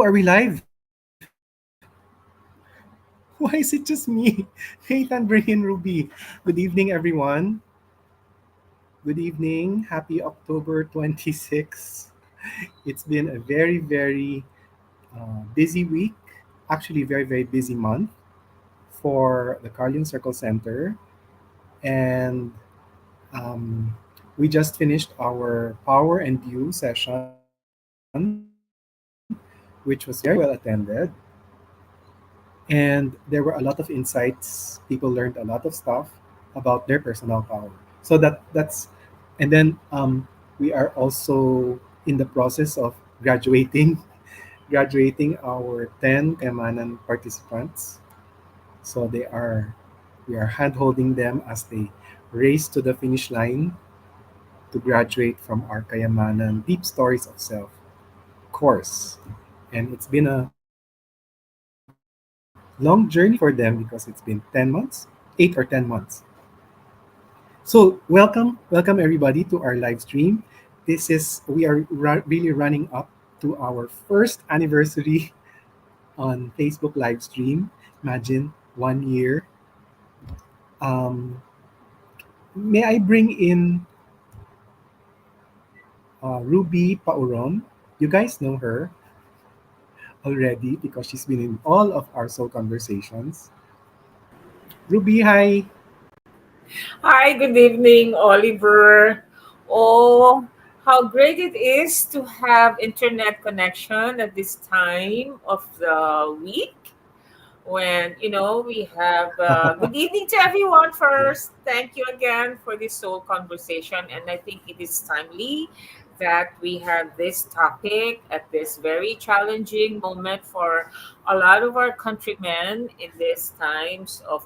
Oh, are we live? Why is it just me? Nathan, bring in Ruby. Good evening, everyone. Good evening. Happy October 26th. It's been a very busy week. Actually, very busy month for the Carlion Circle Center. And um, we just finished our Power and View session, which was very well attended. And there were a lot of insights. People learned a lot of stuff about their personal power. So that's and then we are also in the process of graduating graduating our 10 Kayamanan participants. So we are hand holding them as they race to the finish line to graduate from our Kayamanan Deep Stories of Self course. And it's been a long journey for them because it's been 10 months, 8 or 10 months. So, welcome everybody to our live stream. We are really running up to our first anniversary on Facebook live stream. Imagine 1 year. Um, may I bring in Ruby Pauron? You guys know her already because she's been in all of our soul conversations. Ruby, hi. Hi, good evening, Oliver. Oh, how great it is to have internet connection at this time of the week when, we have good evening to everyone Yeah. first. Thank you again for this soul conversation. And I think it is timely that we have this topic at this very challenging moment for a lot of our countrymen in these times of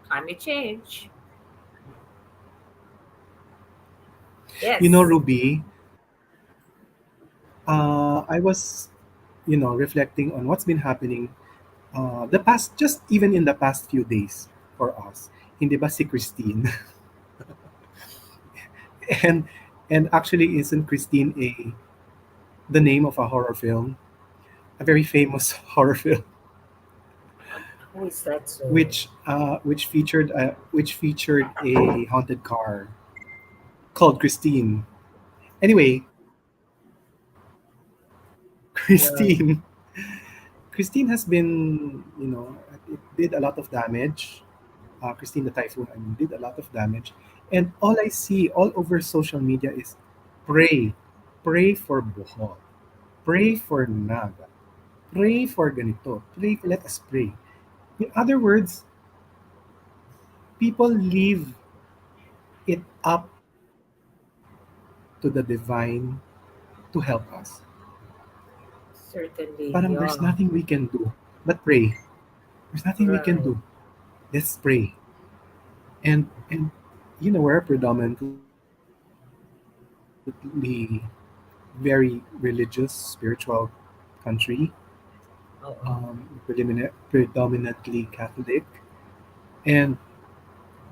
climate change. You know, Yes. Ruby, I was, reflecting on what's been happening just even in the past few days for us. Hindi ba si Christine? and and actually isn't Christine the name of a horror film, a very famous horror film, Who is that so? which featured a haunted car called Christine. Anyway, Christine Yeah. Christine has been, it did a lot of damage. Christine the Typhoon, I mean, did a lot of damage. And all I see all over social media is pray, pray for Bohol, pray for Naga, pray for ganito, let us pray. In other words, people leave it up to the divine to help us. Certainly, Parang there's yeah. nothing we can do but pray. There's nothing we can Right. do. Let's pray. And we're a predominantly very religious, spiritual country, Oo. predominantly Catholic, and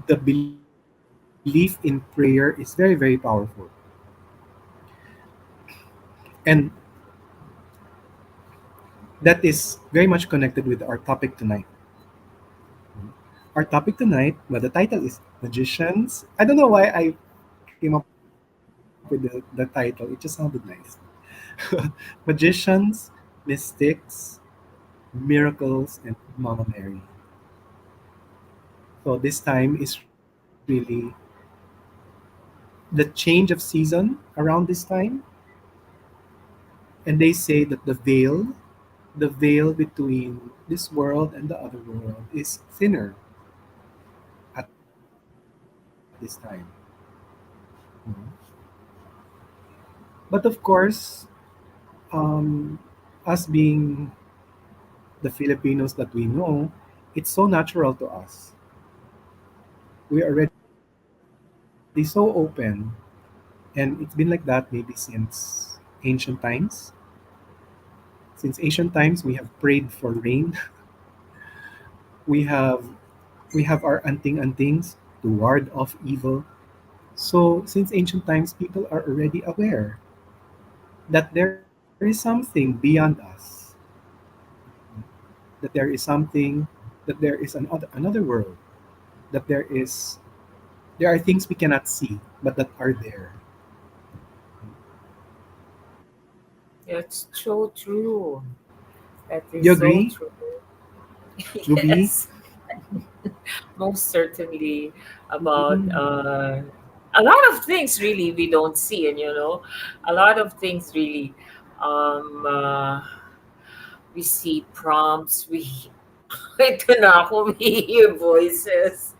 the belief in prayer is very powerful. And that is very much connected with our topic tonight. Our topic tonight, well, the title is Magicians. I don't know why I came up with the title, it just sounded nice. Magicians, mystics, miracles, and Mama Mary. So this time is really the change of season around this time, and they say that the veil between this world and the other world is thinner at this time. Mhm. But of course, um, us being the Filipinos that we know, it's so natural to us. We're already so open, and it's been like that maybe since ancient times. Since ancient times, we have prayed for rain. We have we have our anting-antings to ward off evil. So since ancient times, people are already aware that there is there is something beyond us, that there is something, that there is another world, that there are things we cannot see, but that are there. It's so true. That is You so agree, true. Ruby? Yes, most certainly about Mm, a lot of things really we don't see, and a lot of things really um, uh, we see prompts, we ito na ako, we hear voices.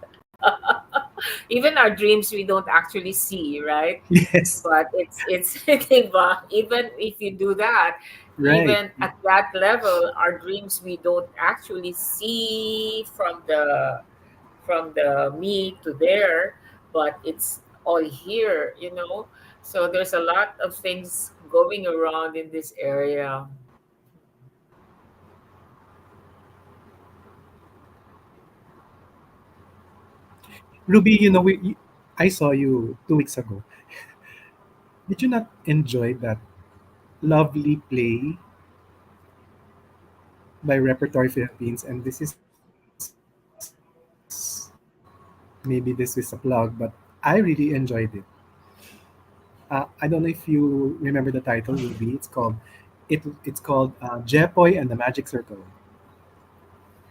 Even our dreams we don't actually see, right? yes, But it's diba? Even if you do that, right. even at that level, our dreams we don't actually see from the me to there, but it's all here. So there's a lot of things going around in this area. Ruby, I saw you 2 weeks ago. Did you not enjoy that lovely play by Repertory Philippines? And maybe this is a plug, but I really enjoyed it. I don't know if you remember the title, Ruby. It's called Jepoy and the Magic Circle. And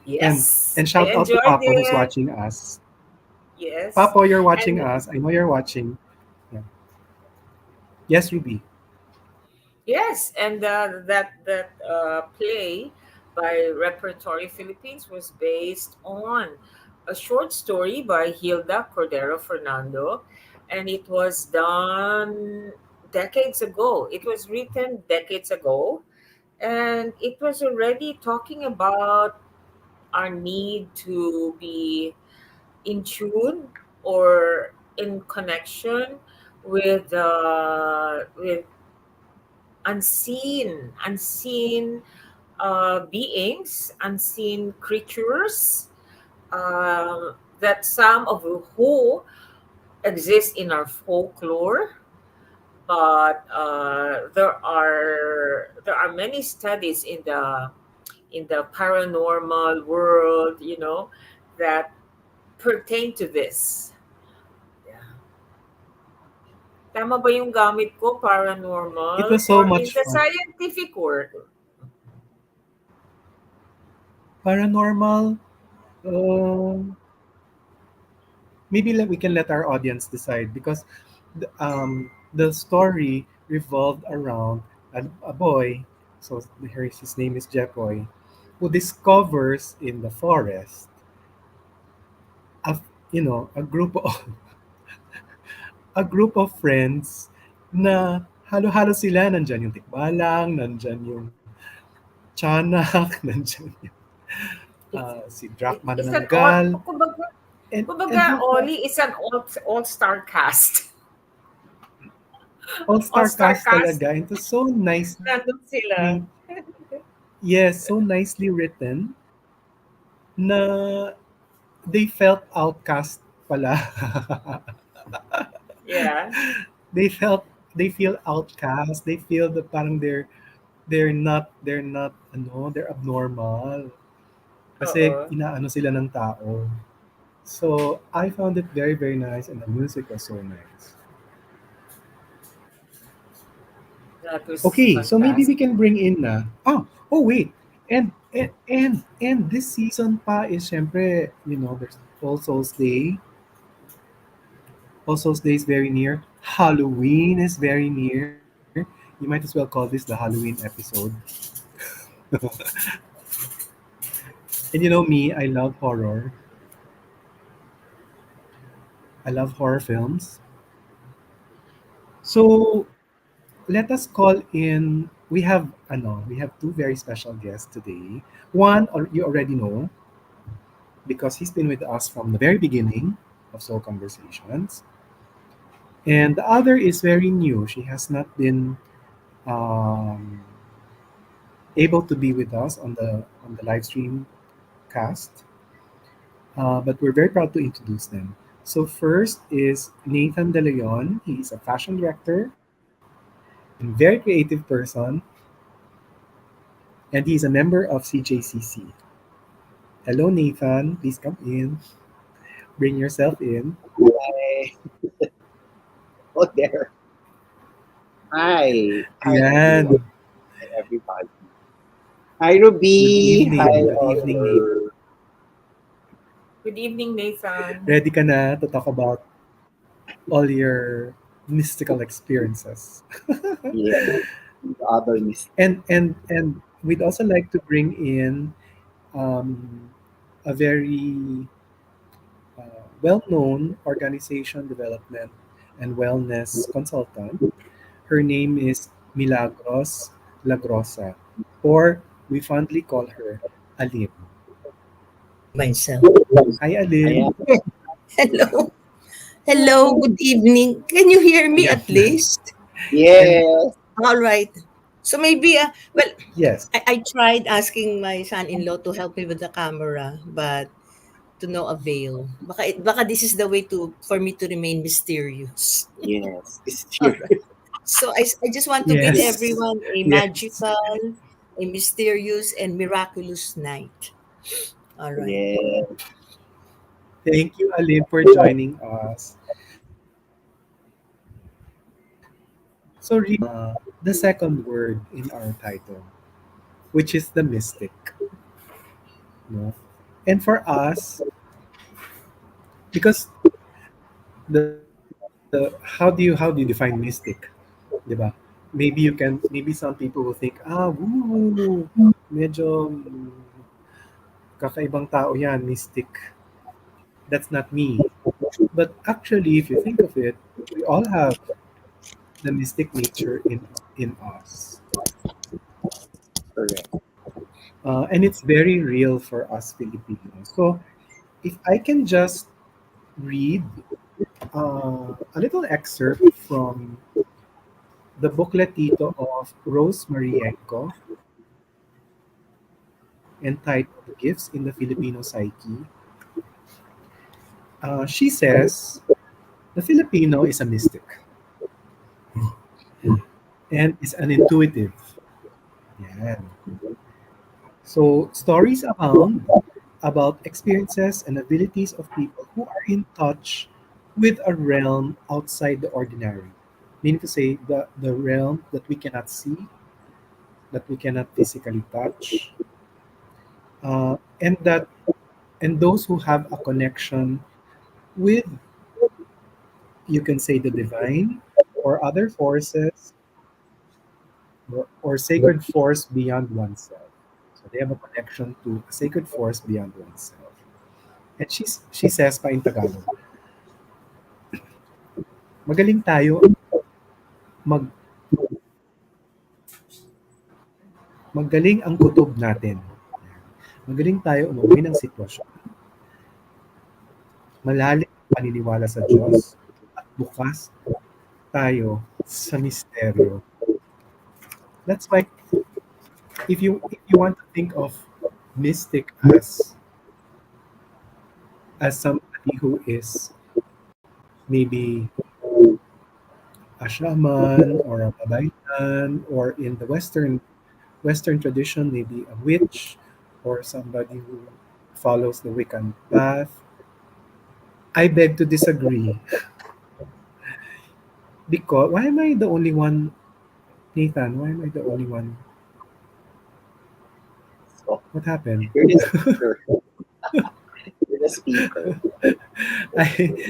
Yes, and I shout out to enjoyed Papo who's it. watching us. Yes, Papo, you're watching and us. I know you're watching. Yeah. Yes, Ruby. yes, and that play by Repertory Philippines was based on a short story by Hilda Cordero Fernando, and it was done decades ago. It was written decades ago, and it was already talking about our need to be in tune or in connection with unseen beings, unseen creatures, that some of who exist in our folklore, but there are many studies in the paranormal world, that pertain to this. Yeah. Tama ba yung gamit ko, It paranormal, was so or in much the fun. scientific world? Paranormal. Um, Maybe we can let our audience decide, because the story revolved around a boy. So his name is Jepoy, who discovers in the forest a a group of a group of friends na halo-halo sila. Nandyan yung tikbalang, nandyan yung tiyanak, nandyan yung It's si Drak it's an all Manananggal, kumbaga, and kumbaga who Oli is an all-star cast. all-star All-star cast cast, talaga. And it was so nandun sila. nicely, yes, so nicely written na they felt outcast pala. Yeah. they felt they feel outcast. They feel that parang they're not they're abnormal kasi Oo. inaano sila ng tao. So I found it very very nice, and the music was so nice. That was Okay, so maybe we fantastic. can bring in na. Oh wait. And this season pa is syempre, there's All Souls Day. All Souls Day is very near. Halloween is very near. You might as well call this the Halloween episode. And you know me, I love horror. I love horror films. So let us call in. We have two very special guests today. One you already know, because he's been with us from the very beginning of Soul Conversations. And the other is very new. She has not been um, able to be with us on the live stream cast, but we're very proud to introduce them. So first is Nathan De Leon. He is a fashion director and very creative person. and he's a member of CJCC. Hello, Nathan. Please come in. Bring yourself in. Hi. Oh, there. Hi. Hi, Ayan. everyone. Hi, everybody. Hi, Good Ruby. Hi, evening. Good evening, Nathan. Oliver. Good evening, Nathan. Ready ka na to talk about all your mystical experiences? Yeah, the other miss. And we'd also like to bring in um, a very well-known organization development and wellness consultant. Her name is Milagros Lagrosa, or we fondly call her Alim. Myself. Hi, Ayan. Alim. Hello. Hello. Good evening. Can you hear me Ayan. at least? And Yes. All right. So maybe, well, yes, I tried asking my son-in-law to help me with the camera, but to no avail. Baka this is the way for me to remain mysterious. Yes. All Mysterious. right. So I just want to bid yes, everyone a yes. magical, a mysterious, and miraculous night. All right. Yeah. Thank you, Alim, for joining us. So, the second word in our title, which is the mystic. No? And for us, because how do you define mystic? 'Di ba? Maybe some people will think, woo, medyo kakaibang tao yan, mystic. That's not me. But actually, if you think of it, we all have the mystic nature in us. Correct. And it's very real for us Filipinos. So if I can just read a little excerpt from the bookletito of Rose Marienko entitled Gifts in the Filipino Psyche, she says the Filipino is a mystic and is an intuitive. Yan. So stories abound about experiences and abilities of people who are in touch with a realm outside the ordinary. Meaning to say the realm that we cannot see, that we cannot physically touch, and that and those who have a connection with, you can say, the divine or other forces, or sacred force beyond oneself. So they have a connection to a sacred force beyond oneself. And she says pa in Tagalog, magaling tayo mag magaling ang kutob natin. Magaling tayo umuwi ng sitwasyon. Malalim ang paniniwala sa Diyos at bukas tayo sa misteryo. That's why if you want to think of mystic as somebody who is maybe a shaman or a babaylan, or in the Western tradition maybe a witch or somebody who follows the Wiccan path, I beg to disagree. Because why am I the only one, Nathan? Why am I the only one? So, What happened? you're the speaker. You're the speaker. I,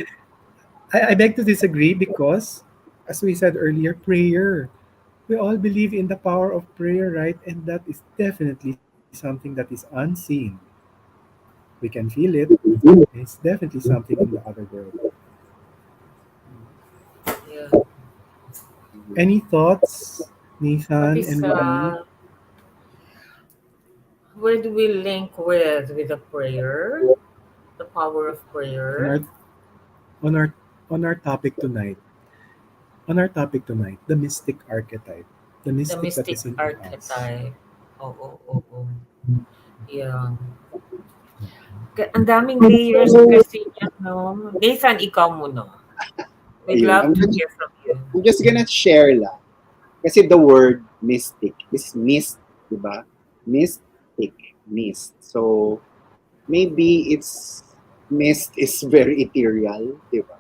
I beg to disagree because, as we said earlier, prayer. We all believe in the power of prayer, right? And that is definitely something that is unseen. We can feel it. And it's definitely something in the other world. Yeah. Any thoughts, What Nathan is and Ruby, where do we link with the prayer? The power of on prayer, our topic tonight? On our topic tonight, the mystic archetype, the the mystic that mystic is in us. archetype. Oh, oh, oh, oh. Yeah. Ang daming layers kasi niya, no? Nathan, ikaw muna. We'd Ayun. love to hear from you. I'm just gonna share lang. Kasi the word mystic is mist, di ba? Mystic, mist. So maybe it's mist is very ethereal, di ba?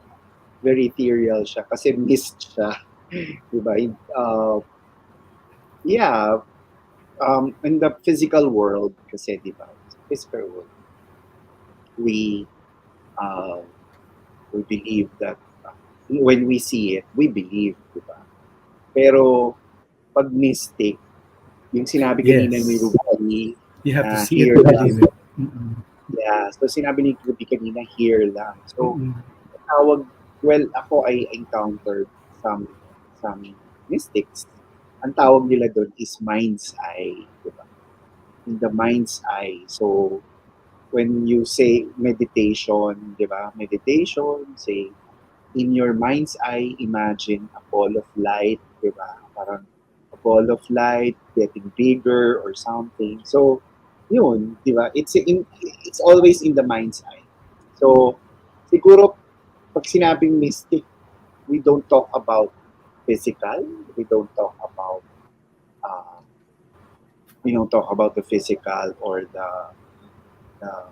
Very ethereal siya kasi mist siya, di ba? Yeah, in the physical world kasi, di ba? Sa physical world, we uh, we believe that when we see it, we believe, di ba? Pero pag mystic, yung sinabi kanina ni Yes. Ruby You have to na see it here to lang. believe it. Mm-mm. Yeah, so sinabi ni Ruby kanina, here lang. So, Mm-mm. tawag, well, ako I encountered some mystics. Ang tawag nila doon is mind's eye, di ba? In the mind's eye. So, when you say meditation, di ba? Meditation, say, in your mind's eye, imagine a ball of light, di ba? Parang a ball of light getting bigger or something. So, yun, di ba? It's always in the mind's eye. So, siguro, pag sinabing mystic, we don't talk about physical. We don't talk about uh, we don't talk about the physical or the uh,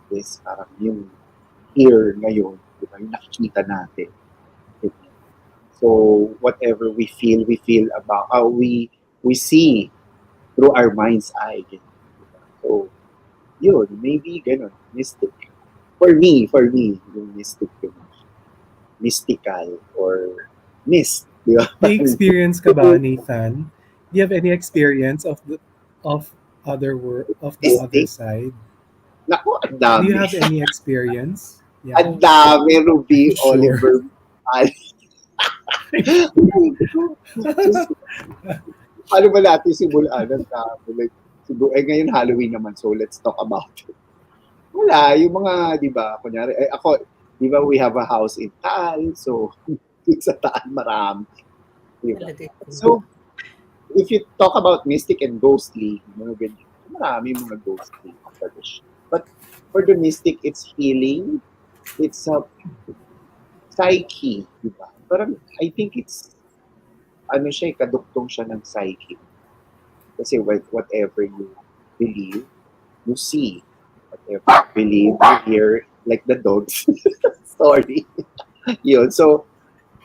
this parang yung here ngayon, di ba? Yung nakikita natin. Di ba? So whatever we feel about we see through our mind's eye. Di ba? So yun, maybe ganun, mystic. For me, yung mystic yung mystical or mist, di ba? May experience ka ba, Nathan? Do you have any experience of of the other Mystic? side? Naku, ang Do you dami. have any experience? Yeah. Ang dami, Are Ruby, you sure? Oliver. Ay, Diyos ko, paano ba natin simulan? Ang dami. Like, siguro, ngayon Halloween naman, so let's talk about it. Wala, yung mga, di ba, kunyari, ako, di ba, we have a house in Taal, so, yung sa Taal, marami. Di ba? Talaga. So, if you talk about mystic and ghostly, mga ganyan, marami mga ghostly tradition. But for the mystic, it's healing, it's a psyche, di ba? Parang, I think it's, ano siya, kaduktong siya ng psyche. Kasi whatever you believe, you see. Whatever you believe, you hear, like the dogs. Sorry. Yun. So,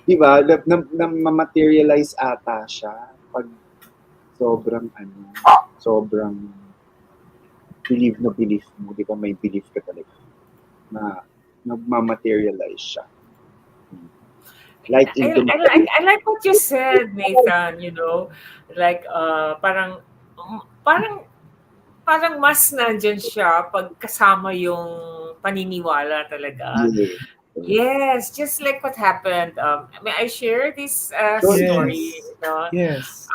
di ba, na-materialize ata siya pag sobrang, sobrang believe mo, di ba, may belief ka talaga na nagmamaterialize siya. Like into I like what you said, Nathan, you know, like parang parang mas nandyan siya pag kasama yung paniniwala talaga. yeah. Yes, just like what happened. May I share this So, story? Yes. You know? Yes.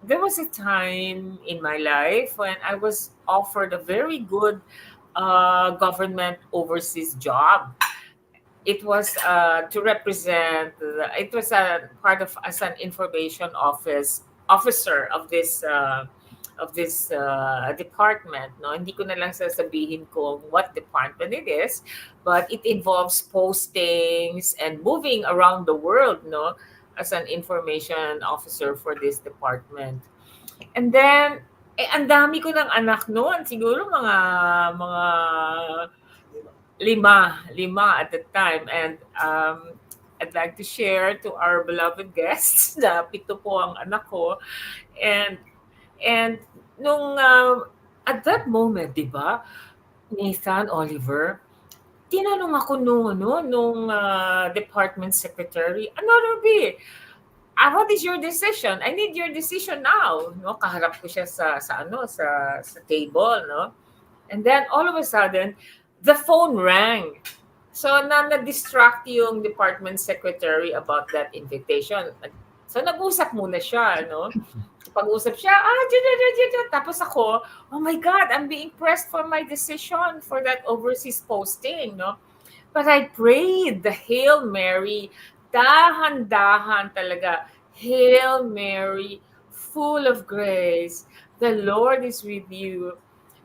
There was a time in my life when I was offered a very good government overseas job. It was to represent. It was a part of as an information officer of this department. No, hindi ko na lang sasabihin kung what department it is, but it involves postings and moving around the world. No, as an information officer for this department. And then, ang dami ko ng anak noon. Siguro mga lima at the time. And I'd like to share to our beloved guests na pito po ang anak ko. And and nung at that moment, 'di ba? Nathan, Oliver, tinanong ako nung department secretary, ano Ruby? What is your decision? I need your decision now. No, kaharap ko siya sa table, no? And then all of a sudden, the phone rang. So na-distract yung department secretary about that invitation. So nag-usap muna siya, no? Pag-usap siya, tapos ako, oh my God, I'm being pressed for my decision for that overseas posting, no? But I prayed the Hail Mary, dahan-dahan talaga. Hail Mary, full of grace, the Lord is with you.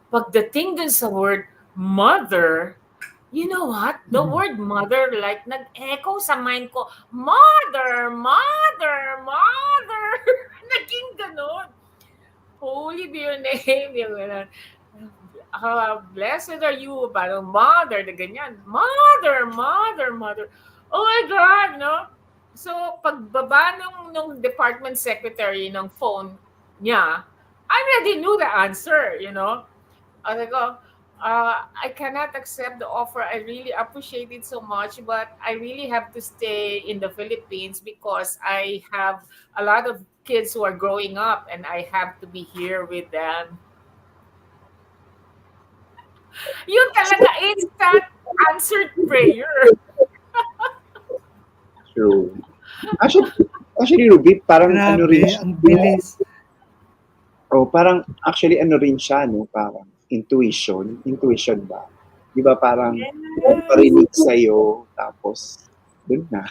Pagdating dun sa word mother, you know what? The word mother, like, nag-echo sa mind ko, mother, mother, mother. Naging ganon. Holy be your name. Yung gano'n. Blessed are you, parang mother, na ganyan. Mother, mother, mother. Oh my God, no? So, pagbaba nung department secretary ng phone niya, I already knew the answer, you know? I go, I cannot accept the offer. I really appreciate it so much, but I really have to stay in the Philippines because I have a lot of kids who are growing up and I have to be here with them. Yun talaga, instant answered prayer. True. Actually, Ruby, parang ano rin Grabe, siya. ang bilis. Oh, parang actually ano rin siya, no? Parang intuition. Intuition ba? Di ba parang may Yes. parinig sa'yo, tapos dun na.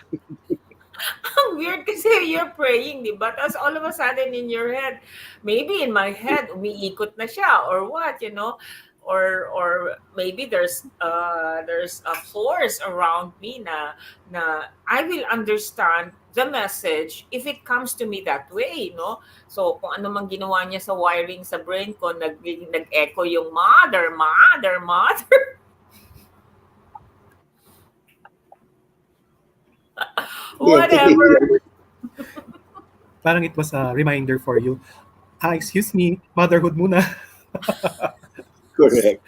Ang weird kasi you're praying, di ba? Tapos all of a sudden in your head, maybe in my head, umiikot na siya or what, you know? Or maybe there's a force around me na I will understand the message if it comes to me that way, no? So kung ano man ginawa niya sa wiring sa brain ko, nag-echo yung mother, mother, mother, Yes, whatever. Parang it was a reminder for you. Excuse me, motherhood muna. correct.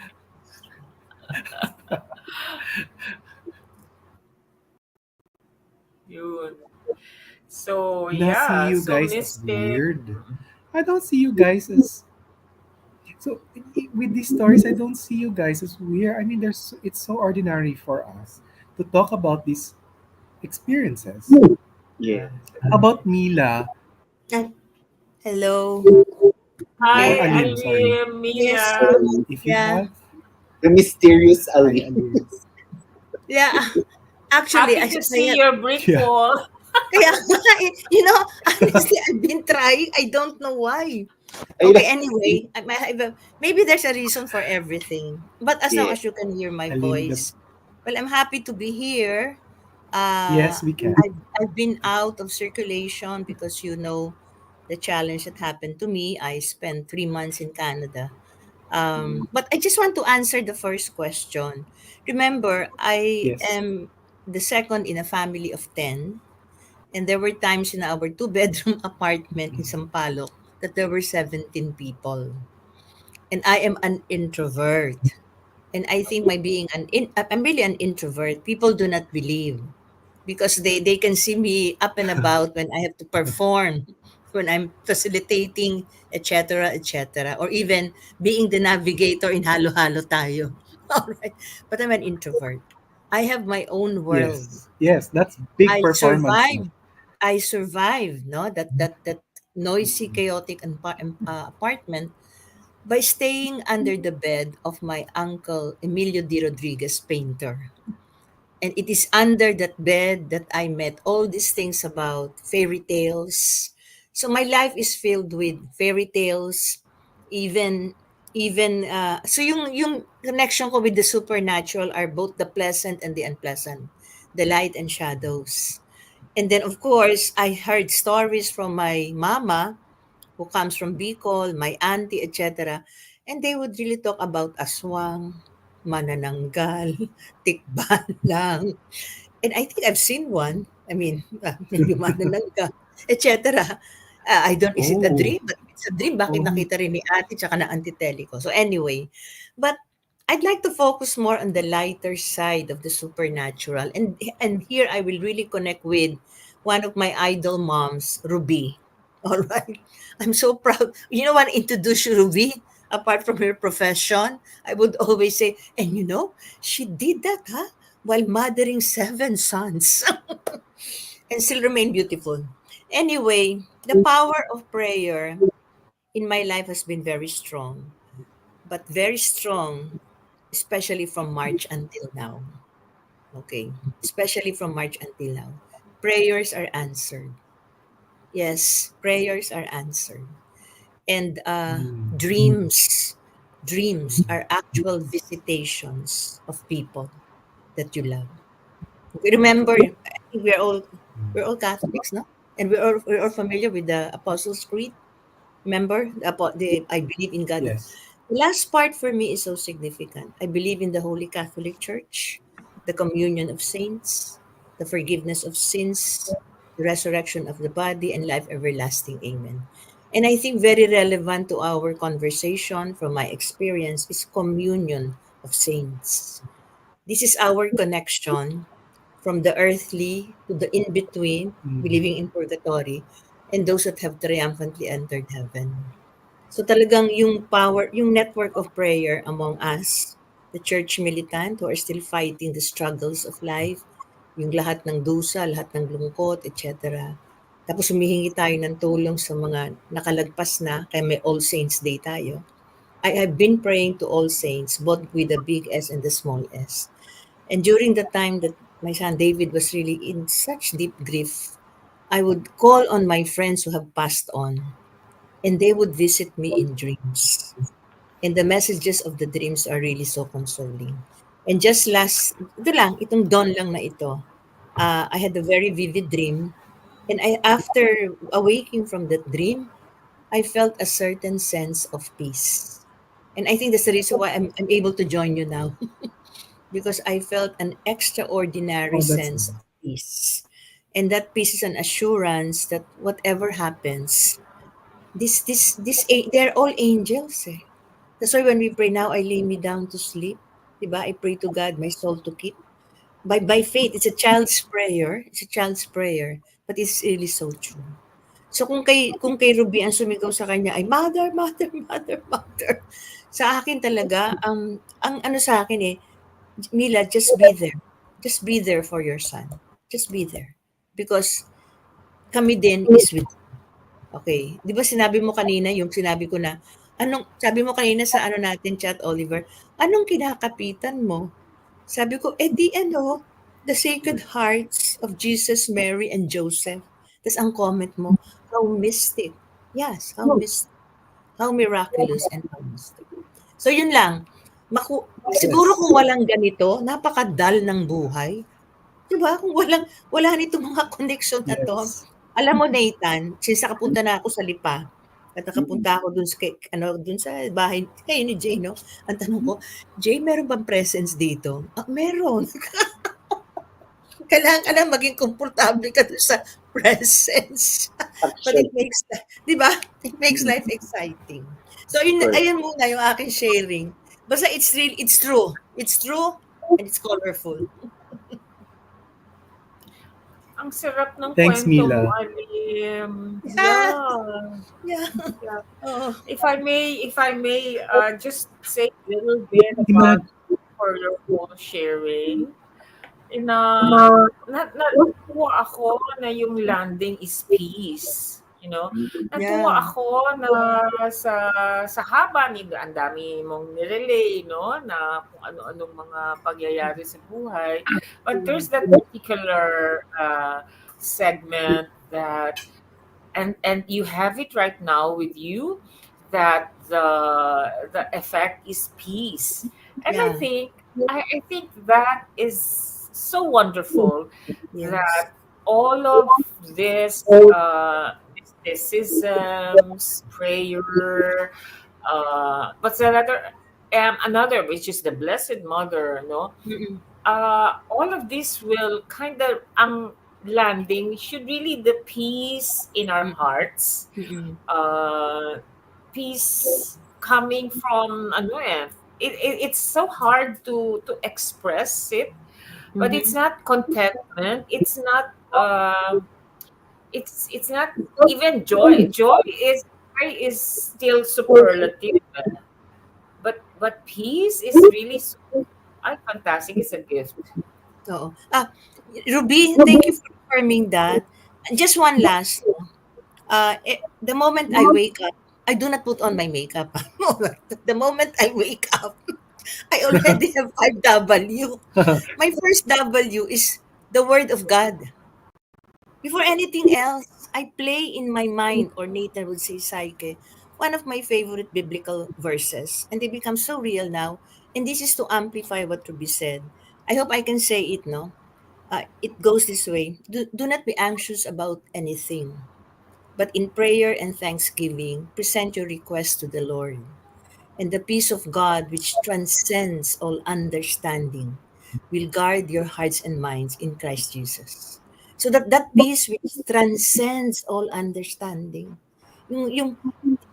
Yun. So I don't see yeah, you so guys as mystic. weird. I don't see you guys as so with these stories. I don't see you guys as weird. I mean, there's it's so ordinary for us to talk about these experiences. Yes. How about Mila Ah, hello. or Hi, Yeah. Aline? Sorry, Alim, Yes. Mila. if you Yeah. have. The mysterious Hi, Ali. Aline. Yeah. Actually, Happy to see kaya your brick Yeah. wall. kaya honestly, I've been trying. I don't know why. Ay, Okay, anyway, maybe there's a reason for everything. But as long yeah. as you can hear my Aline, voice, well, I'm happy to be here. yes, we can. I've been out of circulation because the challenge that happened to me. I spent 3 months in Canada. But I just want to answer the first question. Remember, I Yes. am the second in a family of 10, and there were times in our two-bedroom apartment in Sampaloc that there were 17 people. And I am an introvert. And I think I'm really an introvert. People do not believe because they can see me up and about when I have to perform, when I'm facilitating, etc., etc., or even being the navigator in Halo Halo Tayo. All right, but I'm an introvert. I have my own world. Yes. Yes. That's big I performance. No? survived. I survived. No, that noisy, chaotic apartment by staying under the bed of my uncle Emilio Di Rodriguez, painter. And it is under that bed that I met all these things about fairy tales. So my life is filled with fairy tales, even so yung connection ko with the supernatural are both the pleasant and the unpleasant, the light and shadows. And then of course, I heard stories from my mama who comes from Bicol, my auntie, etc. And they would really talk about aswang, manananggal, tikbalang. And I think I've seen one. I mean, maybe manananggal, etc. I don't, is it a Oh. dream? But if it's a dream, bakit Oh. nakita rin ni ate tsaka na auntie Telly ko? So anyway, but I'd like to focus more on the lighter side of the supernatural. And here I will really connect with one of my idol moms, Ruby. All right. I'm so proud. You know what? Introduce you, Ruby. Apart from her profession, I would always say, and she did that, huh? While mothering 7 sons and still remain beautiful. Anyway, the power of prayer in my life has been very strong, but very strong, especially from March until now. Okay. Especially from March until now. Prayers are answered. Yes, prayers are answered. And Mm. dreams are actual visitations of people that you love. Okay, remember, I think we're all Catholics, no? And we're all familiar with the Apostles' Creed. Remember, I believe in God. Yes. The last part for me is so significant. I believe in the Holy Catholic Church, the communion of saints, the forgiveness of sins, the resurrection of the body, and life everlasting. Amen. And I think very relevant to our conversation from my experience is communion of saints. This is our connection from the earthly to the in between, Mm. believing in purgatory, and those that have triumphantly entered heaven. So talagang yung power, yung network of prayer among us, the church militant who are still fighting the struggles of life, yung lahat ng dusa, lahat ng lungkot, etc. Tapos humihingi tayo ng tulong sa mga nakalagpas na, kaya may All Saints Day tayo. I have been praying to all saints, both with the big S and the small s. And during the time that my son David was really in such deep grief, I would call on my friends who have passed on, and they would visit me in dreams. And the messages of the dreams are really so consoling. And just ito lang, itong dawn lang na ito, I had a very vivid dream. And after awaking from that dream, I felt a certain sense of peace. And I think that's the reason why I'm able to join you now, because I felt an extraordinary Oh, that's sense of nice. peace. And that peace is an assurance that whatever happens, they're all angels. Eh. That's why when we pray now, I lay me down to sleep. Diba? I pray to God, my soul to keep. By faith, it's a child's prayer. It's a child's prayer. But it's really so true. So kung kay Ruby ang sumigaw sa kanya ay mother, mother, mother, mother. Sa akin talaga, ang ano sa akin eh, Mila, just be there. Just be there for your son. Just be there. Because kami din is with okay. 'Di ba sinabi mo kanina yung sinabi ko na, sabi mo kanina sa ano natin chat, Oliver, "Anong kinakapitan mo?" Sabi ko, "Eh, di ano, the Sacred Hearts of Jesus, Mary, and Joseph." Tas ang comment mo, "How mystic." Yes, how mystic. How miraculous and how mystic. So yun lang. Siguro Yes. kung walang ganito, napakadal ng buhay. 'Di ba? Kung wala nitong mga connection na 'to. Yes. Alam mo Nathan, since nakapunta na ako sa Lipa at nakapunta ako dun sa dun sa bahay kayo ni Jay 'no, ang tanong ko, "Jay, meron bang presence dito?" "Ah, meron." Kailangan ka lang maging komportable ka dun sa presence. But it Actually, makes 'di ba? It makes mm, life exciting. So yun correct. ayun muna yung aking sharing. Basta it's true. It's true and it's colorful. Ang sarap ng Thanks, kwento mo, Mila. Alim. Yeah, Yeah. yeah. Yeah. Oo. If I may, just say a little bit about Imagine. for your whole sharing. Natuwa ako na yung landing is peace. Natuwa Mm, ako na sa sa haba ni ang dami mong nirelay, no, na kung ano-anong mga pagyayari sa buhay. But there's that particular segment that and you have it right now with you that the effect is peace. And I Yeah, think I think that is so wonderful yes. that all of this mysticisms, prayer, but another which is the Blessed Mother, no, Mm, all of this will kind of landing should really the peace in our mm, hearts, mm, uh, peace coming from ano it's so hard to express it, but it's mhm. not contentment, it's not even joy is still superlative, but peace is really fantastic, it's a gift. Oo. Ruby, thank you for confirming that. And just one last, no, the moment I wake up, I do not put on my makeup. The moment I wake up, I already have 5W. My first W is the word of God. Before anything else, I play in my mind, or Nathan would say, Psyche, one of my favorite biblical verses. And they become so real now. And this is to amplify what Ruby said. I hope I can say it, no? It goes this way. Do not be anxious about anything, But in prayer and thanksgiving, present your request to the Lord. And the peace of God, which transcends all understanding, will guard your hearts and minds in Christ Jesus. So that peace which transcends all understanding. Yung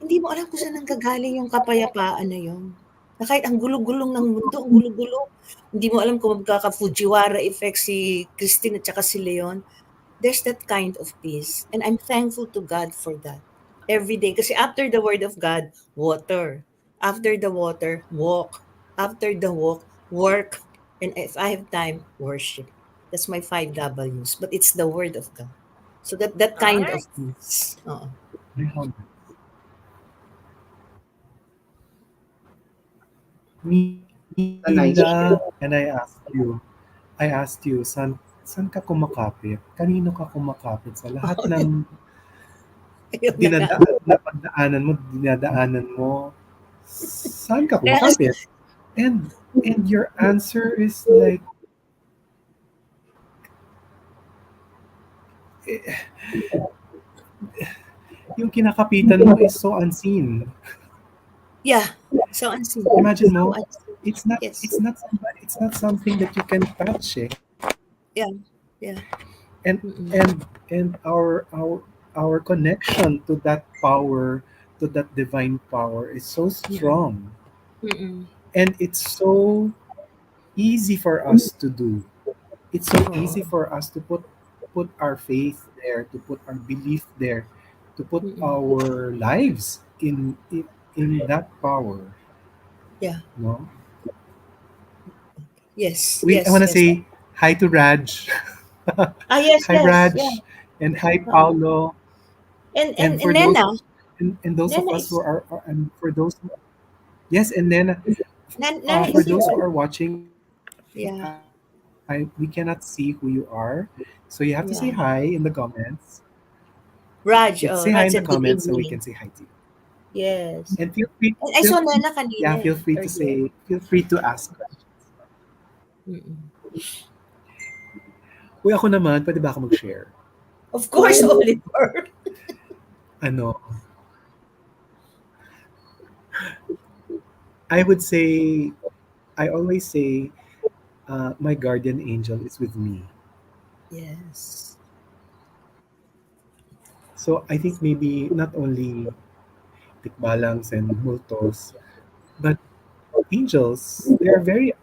hindi mo alam kung saan nanggagaling yung kapayapaan na yun. Na kahit ang gulo-gulong ng mundo, ang gulo-gulo, hindi mo alam kung magkaka-Fujiwara effect si Christine at saka si Leon. There's that kind of peace. And I'm thankful to God for that. Every day. Kasi after the word of God, water. After the water, walk. After the walk, work. And if I have time, worship. That's my five W's. But it's the word of God. So that All kind right. of peace. Oo. A nice share. Mila, and I asked you, saan ka kumakapit? Kanino ka kumakapit sa lahat ng Ayun na nga. dinadaanan mo? Saan ka Kaya kasi, kumakapit? And your answer is like, eh, yung kinakapitan mo is so unseen. yeah. So unseen. Imagine So mo, unseen. it's not Yes. it's not somebody, it's not something that you can touch, eh. Yeah. Yeah. and Mm-mm. and our connection to that power, to that divine power, is so Mm-mm. strong, Mm-mm. and it's so easy for us to do. It's so Oo. easy for us to put our faith there, to put our belief there, to put Mm-mm. our lives in that power. Yeah. No, Yes. I Yes. want to Yes. say hi to Raj. Yes. Hi Yes. Yeah. Raj, and hi Oo. Paulo, And and and for Nena, those, and those of Nena us who is are and for those who, yes, and then Nena for is here. those who are watching, Yeah. we cannot see who you are, so you have to say hi in the Yeah. comments. Say Raj, hi in the Raj comments said so we good can say hi evening. to you. And Yes. feel I free, saw Nena yeah, kanina feel eh, free to earlier. say, feel free to ask questions. Mm-mm. Uy, ako naman, pwede ba ako mag-share? Of course, Oliver. Ano, I would say, I always say, my guardian angel is with me. Yes. So I think maybe not only tikbalangs and multos, but angels, they are very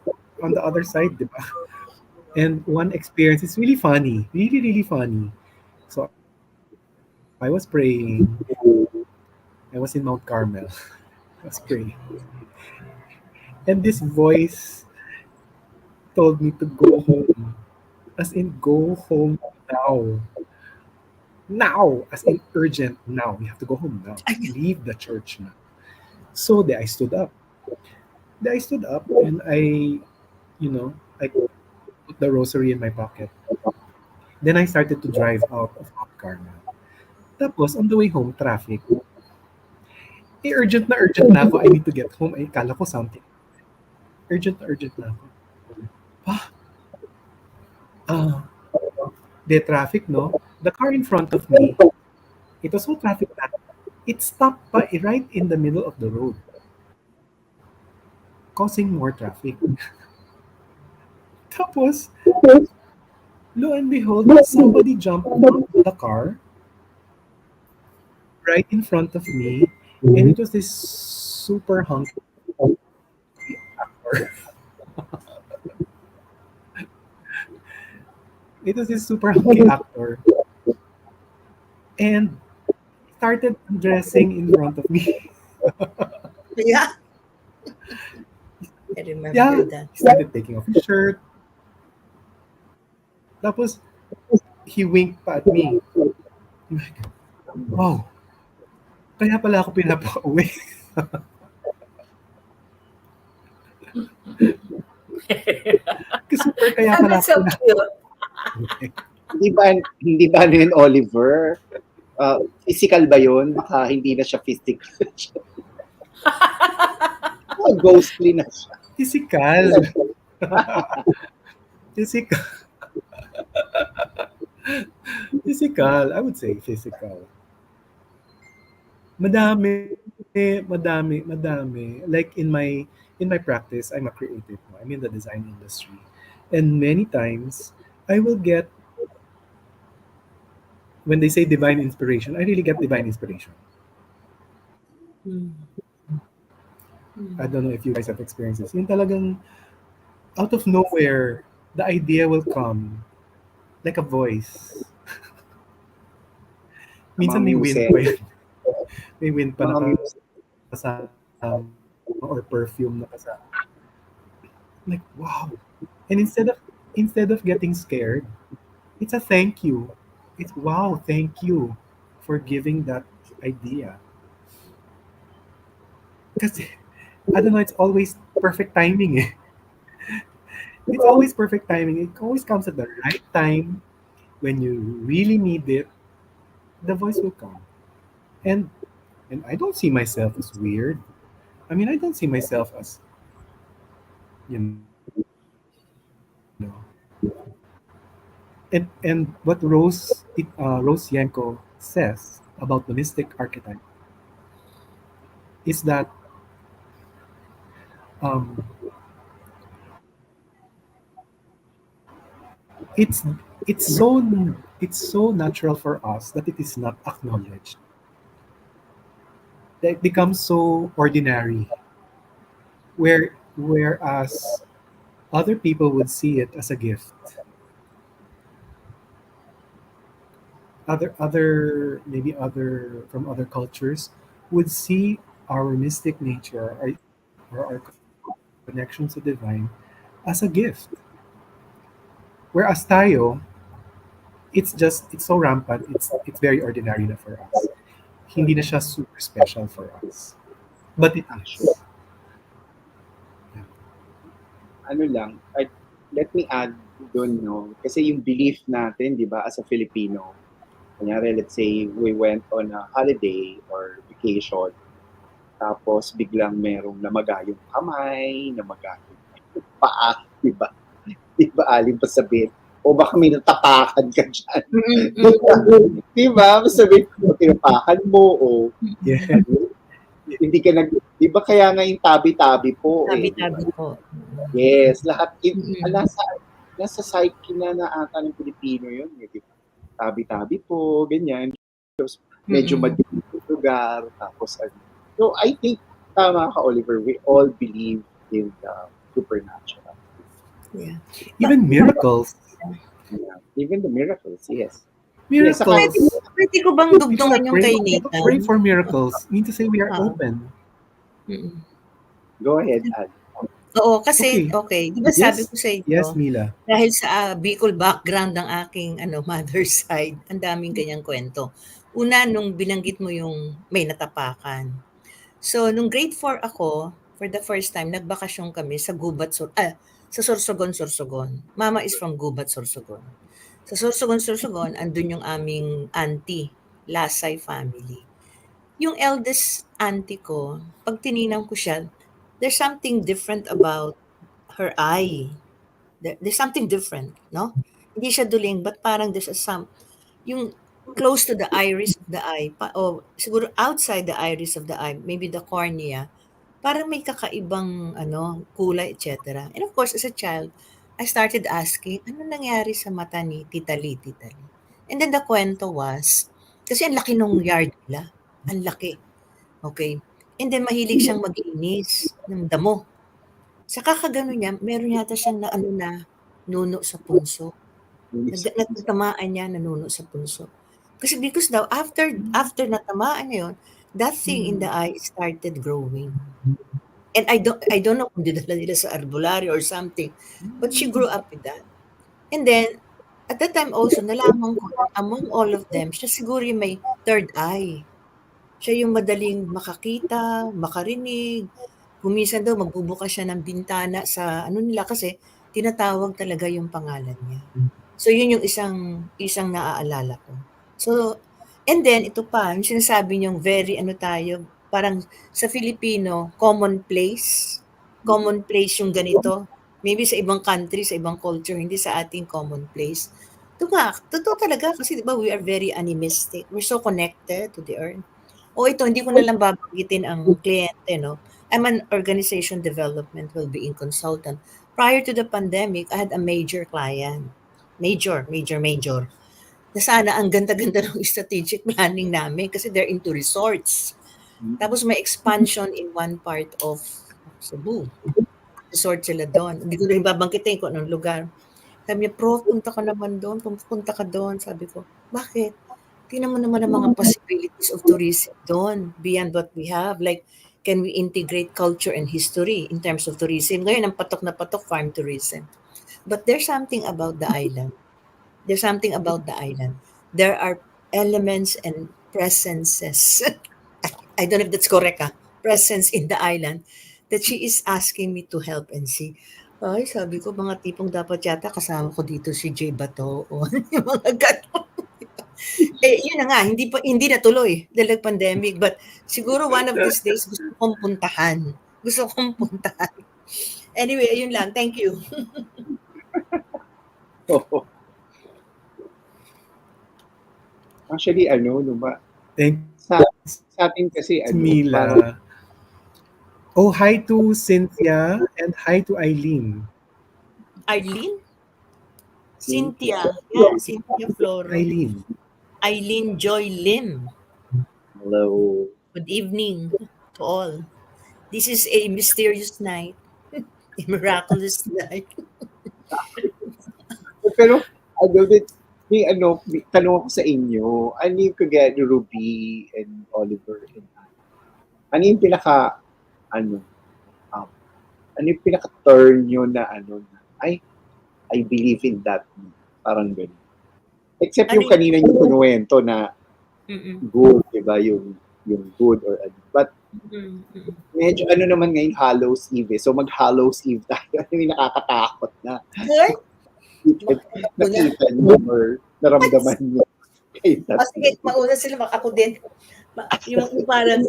on the other side, di ba? And one experience is really funny, really, really funny. So I was praying. I was in Mount Carmel. I was praying. And this voice told me to go home. As in, go home now. Now! As in, urgent now. You have to go home now. Leave the church now. So then I stood up. Then I stood up and I put the rosary in my pocket. Then I started to drive out of Mount Carmel. Tapos, on the way home, traffic. Urgent na ako. I need to get home. Ay, kala ko something. Urgent na ako. Ah, ah, the traffic, no? The car in front of me, it was so traffic that it stopped right in the middle of the road, causing more traffic. Tapos, lo and behold, somebody jumped out of the car right in front of me, and it was this super hunky actor. It was this super hunky actor, and started undressing in front of me. Yeah. I remember Yeah, that. he started taking off his shirt. Tapos, he winked pa at me. I'm like, wow, kaya pala ako pinapauwi. Kasi super kaya And pala that's ako so cute. pinapauwi. Hindi ba ano yun, Oliver? Physical ba yun? Baka hindi na siya physical. Ghostly na siya. Physical. Physical. Physical. I would say physical. Madami. Like in my practice, I'm a creative. No? I'm in the design industry, and many times I will get when they say divine inspiration. I really get divine inspiration. Mm. I don't know if Mm. you guys have experienced this. Yung talagang out of nowhere, the idea will come like a voice. Mga Minsan may muse, wind pa yan. May wind pa mga muse. nakasama or perfume nakasama. Like, wow. And instead of getting scared, it's a thank you. It's wow, thank you for giving that idea. Because I don't know, it's always perfect timing. Eh. It's always perfect timing. It always comes at the right time when you really need it. The voice will come. And and I don't see myself as weird. I mean, I don't see myself as you know. And what Rose Yanko says about the mystic archetype is that um, it's it's so natural for us that it is not acknowledged. That it becomes so ordinary. Whereas other people would see it as a gift. Other from other cultures would see our mystic nature or our connection to divine as a gift. Whereas tayo, it's so rampant, it's very ordinary na for us. Hindi na siya super special for us. But it Actually, is. ano lang, let me add doon, no? Kasi yung belief natin, di ba, as a Filipino, kunyari, let's say, we went on a holiday or vacation, tapos biglang merong namaga yung kamay, namaga yung paa, di ba? Di ba, alim pa sabihin, o baka may natapakan ka dyan. Mm, Di ba? mm. Di ba? Sabihin ko, tinapakan mo, o Yeah. hindi ka nag, di ba kaya nga yung tabi-tabi po, eh, di ba? Tabi-tabi po. Yes, lahat, Mm. nasa psyche na ata ng Pilipino yun, eh, di ba? Tabi-tabi po, ganyan. Tapos, medyo Mm. madilim yung lugar, tapos, ano. So, I think, tama ka, Oliver, we all believe in the supernatural. Yeah. But Even miracles. Yeah. Even the miracles, yes. Yes, saka, puwede Miracles. puwede ko bang People are dugtungan yung kay praying. People Nathan? pray for miracles. Mean to say we are Oo. open. Mm. go ahead, Ad. Oo, kasi Okay. okey, 'di ba sabi Yes. ko sa inyo, Yes, Mila. dahil sa, Bicol background ng aking ano, mother's side, ang daming ganyang kuwento. Una, nung binanggit mo yung may natapakan. So, nung grade 4 ako, for the first time, nagbakasyon kami sa sa Sorsogon, Sorsogon. Mama is from Gubat, Sorsogon. Sa Sorsogon, Sorsogon, andun yung aming auntie, Lasay family. Yung eldest auntie ko, 'pag tinignan ko siya, there's something different about her eye. There's something different, no? Hindi siya duling, but parang there's yung close to the iris of the eye, o siguro outside the iris of the eye, maybe the cornea, parang may kakaibang ano, kulay, etc. And of course, as a child, I started asking, ano nangyari sa mata ni Tita Lee, Tita Lee? And then the kwento was, kasi ang laki nung yard nila. Ang laki. Okay. And then mahilig siyang maglinis ng damo. Sa kakagano niya, meron yata siyang naano na nuno sa punso. Natamaan niya, nanuno sa punso. Kasi because daw after natamaan niya yun, that thing in the eye started growing. And I don't know kung dinala nila sa albularyo or something, but she grew up with that. And then, at that time also, nalaman ko that among all of them, siya siguro yung may third eye. Siya yung madaling makakita, makarinig. Kung minsan daw magbubukas siya ng bintana sa ano nila kasi tinatawag talaga yung pangalan niya. So yun yung isang naaalala ko. So and then ito pa, yung sinasabi niyong very ano tayo, parang sa Filipino, common place yung ganito. Maybe sa ibang country, sa ibang culture, hindi sa ating common place. Ito nga, totoo talaga kasi 'di ba we are very animistic. We're so connected to the earth. O ito, hindi ko na lang babanggitin ang kliyente, no? I'm an organization development well-being consultant. Prior to the pandemic, I had a major client. Major. Na sana ang ganda-ganda ng strategic planning namin kasi they're into resorts. Tapos may expansion in one part of Cebu. Resort sila doon. Hindi ko rin babanggitin kung anong lugar. Sabi niya, "Prof, punta ka naman doon, punta ka doon." Sabi ko, "Bakit?" Tingnan mo naman ang mga possibilities of tourism doon beyond what we have. Like, can we integrate culture and history in terms of tourism? Ngayon, ang patok na patok, farm tourism. But there's something about the island. There's something about the island. There are elements and presences. I don't know if that's correct, presence in the island that she is asking me to help and see. Ay, sabi ko, mga tipong dapat yata kasama ko dito si Jay Bato o yung mga ganon. Eh, yun na nga, hindi natuloy dahil nag-pandemic. But siguro one of these days, gusto kong puntahan. Gusto kong puntahan. Anyway, yun lang. Thank you. Oo. Actually, ano, no ba? Thank Sa, sa atin kasi, ano, parang Mila. Oh, hi to Cynthia and hi to Eileen. Arlene? Cynthia. Cynthia. Yeah, Cynthia Floro. Eileen. Eileen Joy Lim. Hello. Good evening to all. This is a mysterious night. A miraculous night. Pero, ano, may tanong ako sa inyo, ano yung kagaya ni Ruby and Oliver and ano yung ano, um, ano yung pinaka-turn nyo na, na, I believe in that. Parang ganun. Except Ano yung kanina yung kinuwento na Mm, good, di ba? Yung good or ano. But mm, mm. medyo ano naman ngayon, Hallows Eve. So mag-Hallows Eve tayo. Ano yung nakakatakot na Ay, muna. nakita nyo or naramdaman nyo. Sige, mauna sila. Ako din. Yung parang,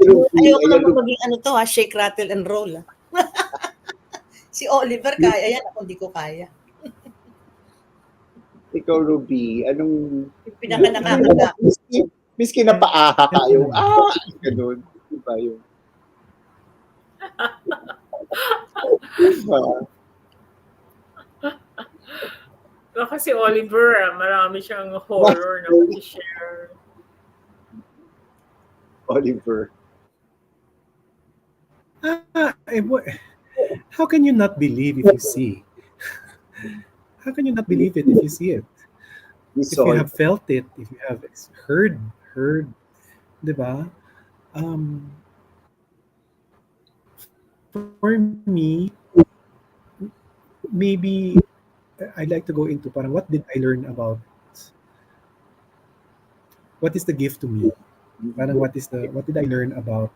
Ruby, ayoko ayan, naman maging ano to shake, rattle, and roll. Si Oliver kaya yan, ako hindi ko kaya. ikaw, Ruby, anong Yung pinaka nakakata. miski na paaha kayo, ganun. Diba yung, diba? Baka si Oliver, marami siyang horror na mag-share. Oliver. How can you not believe if you see? How can you not believe it if you see it? You If saw you it. have felt it, if you have heard, di ba? For me, maybe I'd like to go into parang what did I learn about what is the gift to me? Parang what did I learn about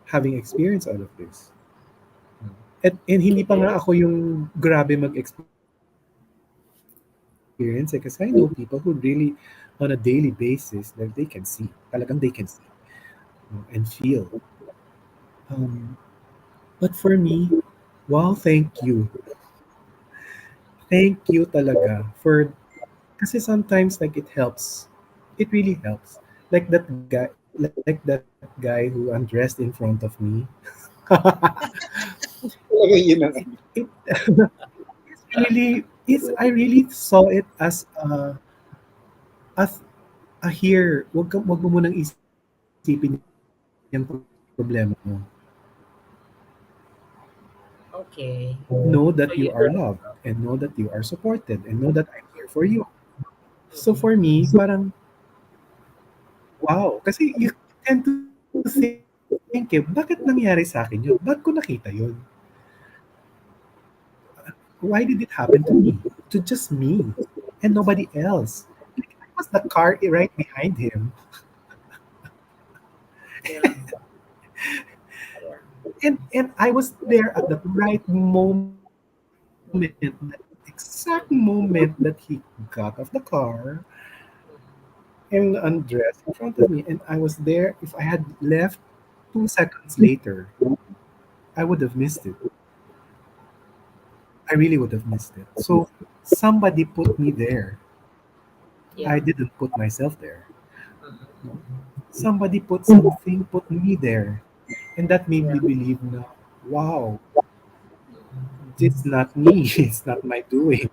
having experienced all of this? And hindi pa nga ako yung grabe mag-experience kasi I know people who really on a daily basis that they can see. Talagang they can see and feel. Um, but for me, wow, thank you. Thank you talaga for kasi sometimes like it helps. It really helps. Like that guy who undressed in front of me. Talaga yun ang It really is I really saw it as a here. Wag mo munang isipin yung problema mo. Okay. Know So that you you are loved and know that you are supported and know that I'm here for you. So for me, parang wow. Kasi you tend to think, bakit nangyari sa akin yun? Ba't ko nakita yun? Why did it happen to me? To just me and nobody else. Like, I was the car right behind him. yeah. Yeah. And I was there at the right moment, the exact moment that he got off the car and undressed in front of me. And I was there. If I had left 2 seconds later, I would have missed it. I really would have missed it. So somebody put me there. I Yeah. didn't put myself there. Mhm. somebody put me there. And that made Yeah. me believe na, wow, it's not me, it's not my doing.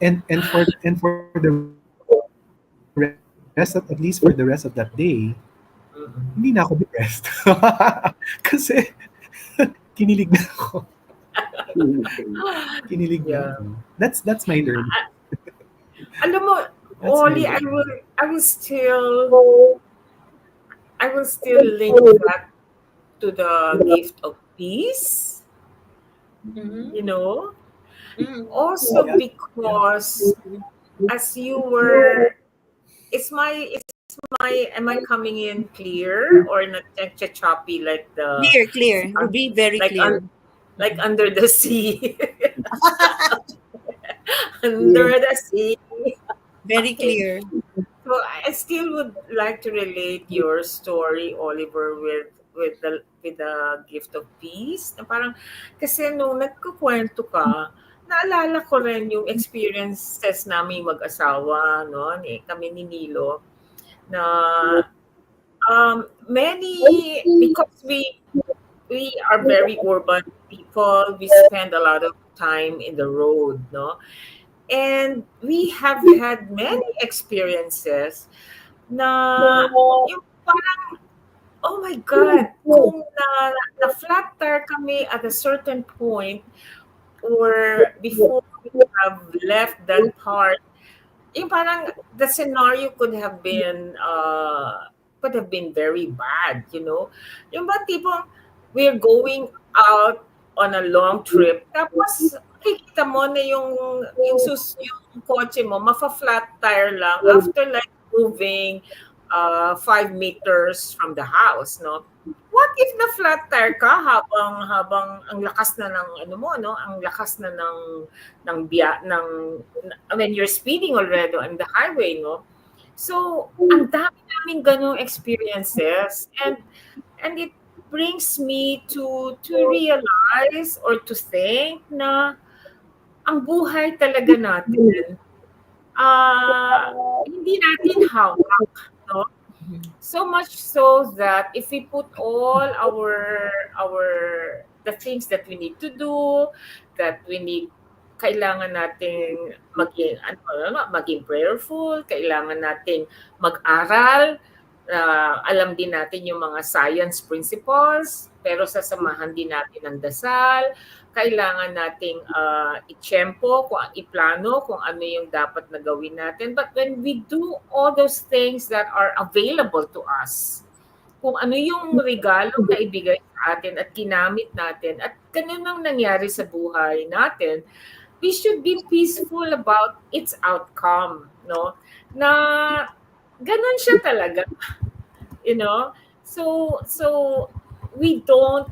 And for the rest of, at least for the rest of that day, hindi na ako depressed. Mm-mm. Kasi kinilig na ako. Kinilig na Yeah. ako. That's my learning. Alam mo, That's my Oli, learning. I will still link that to the gift of peace, Mhm. you know? Mm. Also Yeah, yeah. because as you were, am I coming in clear or not choppy like the, Clear, clear. uh, Ruby, very like un, clear. like Mhm. under the sea? Yeah. Under the sea. Very Okay. clear. So I still would like to relate your story, Oliver, with the gift of peace. Na parang kasi nung nagkukwento ka, naalala ko rin yung experiences namin mag-asawa, no, kami ni Nilo, na many because we are very urban people, we spend a lot of time in the road, no, and we have had many experiences na yung parang, oh my God, kung na flat kami at a certain point or before we have left that part, yung parang the scenario could have been very bad, you know. Yung ba tipong we're going out on a long trip tapos makikita mo na yung kotse mo mafa-flat tire lang after like moving 5 meters from the house, no? What if na flat tire ka habang ang lakas na ng ano mo, no? Ang lakas na ng when you're speeding already on the highway, no? So, ang dami naming ganong experiences and it brings me to realize or to think na ang buhay talaga natin hindi natin hawak, no? Mhm. So much so that if we put all our the things that we need to do, that we need kailangan nating maging prayerful, kailangan nating mag-aral, alam din natin yung mga science principles, pero sasamahan din natin ng dasal, kailangan nating itsyempo, iplano kung ano yung dapat na gawin natin. But when we do all those things that are available to us, kung ano yung regalong na ibigay sa atin at ginamit natin at ganun ang nangyari sa buhay natin, we should be peaceful about its outcome, no? Na ganun siya talaga, you know? So we don't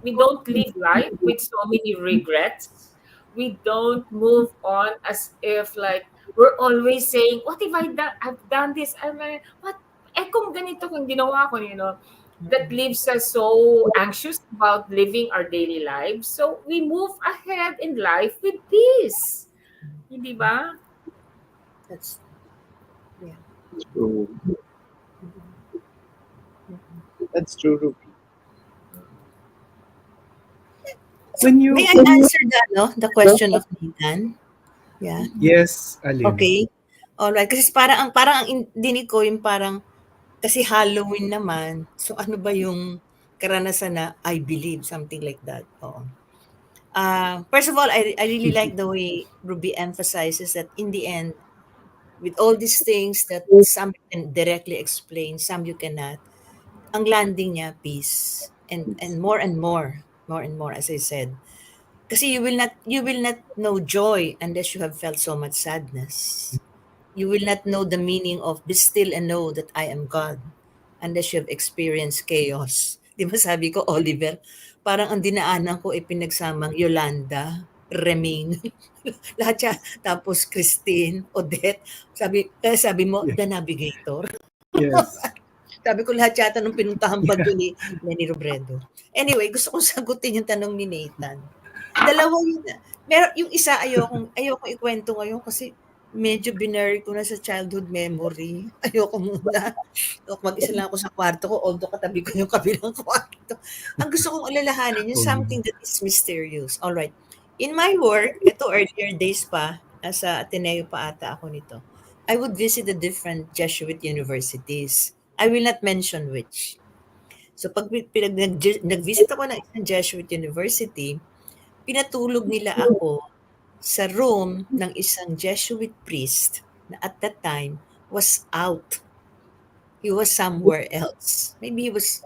we don't live life with so many regrets. We don't move on as if like we're always saying, what if I've done this? I'm like, what? Kung ganito kung ginawa ko, you know, that leaves us so anxious about living our daily lives. So we move ahead in life with peace. Hindi ba? That's yeah. True. Mhm. Mhm. That's true, Ruby. So, When may you, I answer the question of Nathan? Yeah. yes, Alin. Okay. Alright. Kasi parang ang dinig ko yung parang kasi Halloween naman. So ano ba yung karanasan na I believe something like that? Oo. First of all, I really like the way Ruby emphasizes that in the end, with all these things that some you can directly explain, some you cannot, ang landing niya, peace. And more and more, as I said. Kasi you will not know joy unless you have felt so much sadness. You will not know the meaning of be still and know that I am God unless you have experienced chaos. Di ba sabi ko, Oliver, parang ang dinaanan ko ay pinagsamang Yolanda, Reming, lahat siya. Tapos Christine, Odette. Sabi mo, Yeah. The Navigator. Yes. Sabi ko lahat yata nung pinuntahan bagyo Yeah. ni Lenny Robredo. Anyway, gusto kong sagutin yung tanong ni Nathan. Dalawa yun. Pero yung isa ayokong ikwento ngayon kasi medyo binury ko na sa childhood memory. Ayoko muna. Mag-isa lang ako sa kwarto ko, although katabi ko yung kabilang kwarto. Ang gusto kong alalahanin, yung Oh, something no. that is mysterious. Alright. In my work, ito earlier days pa, nasa Ateneo pa ata ako nito, I would visit the different Jesuit universities. I will not mention which. So pag nag-visit ako ng isang Jesuit university, pinatulog nila ako sa room ng isang Jesuit priest na at that time was out. He was somewhere else. Maybe he was,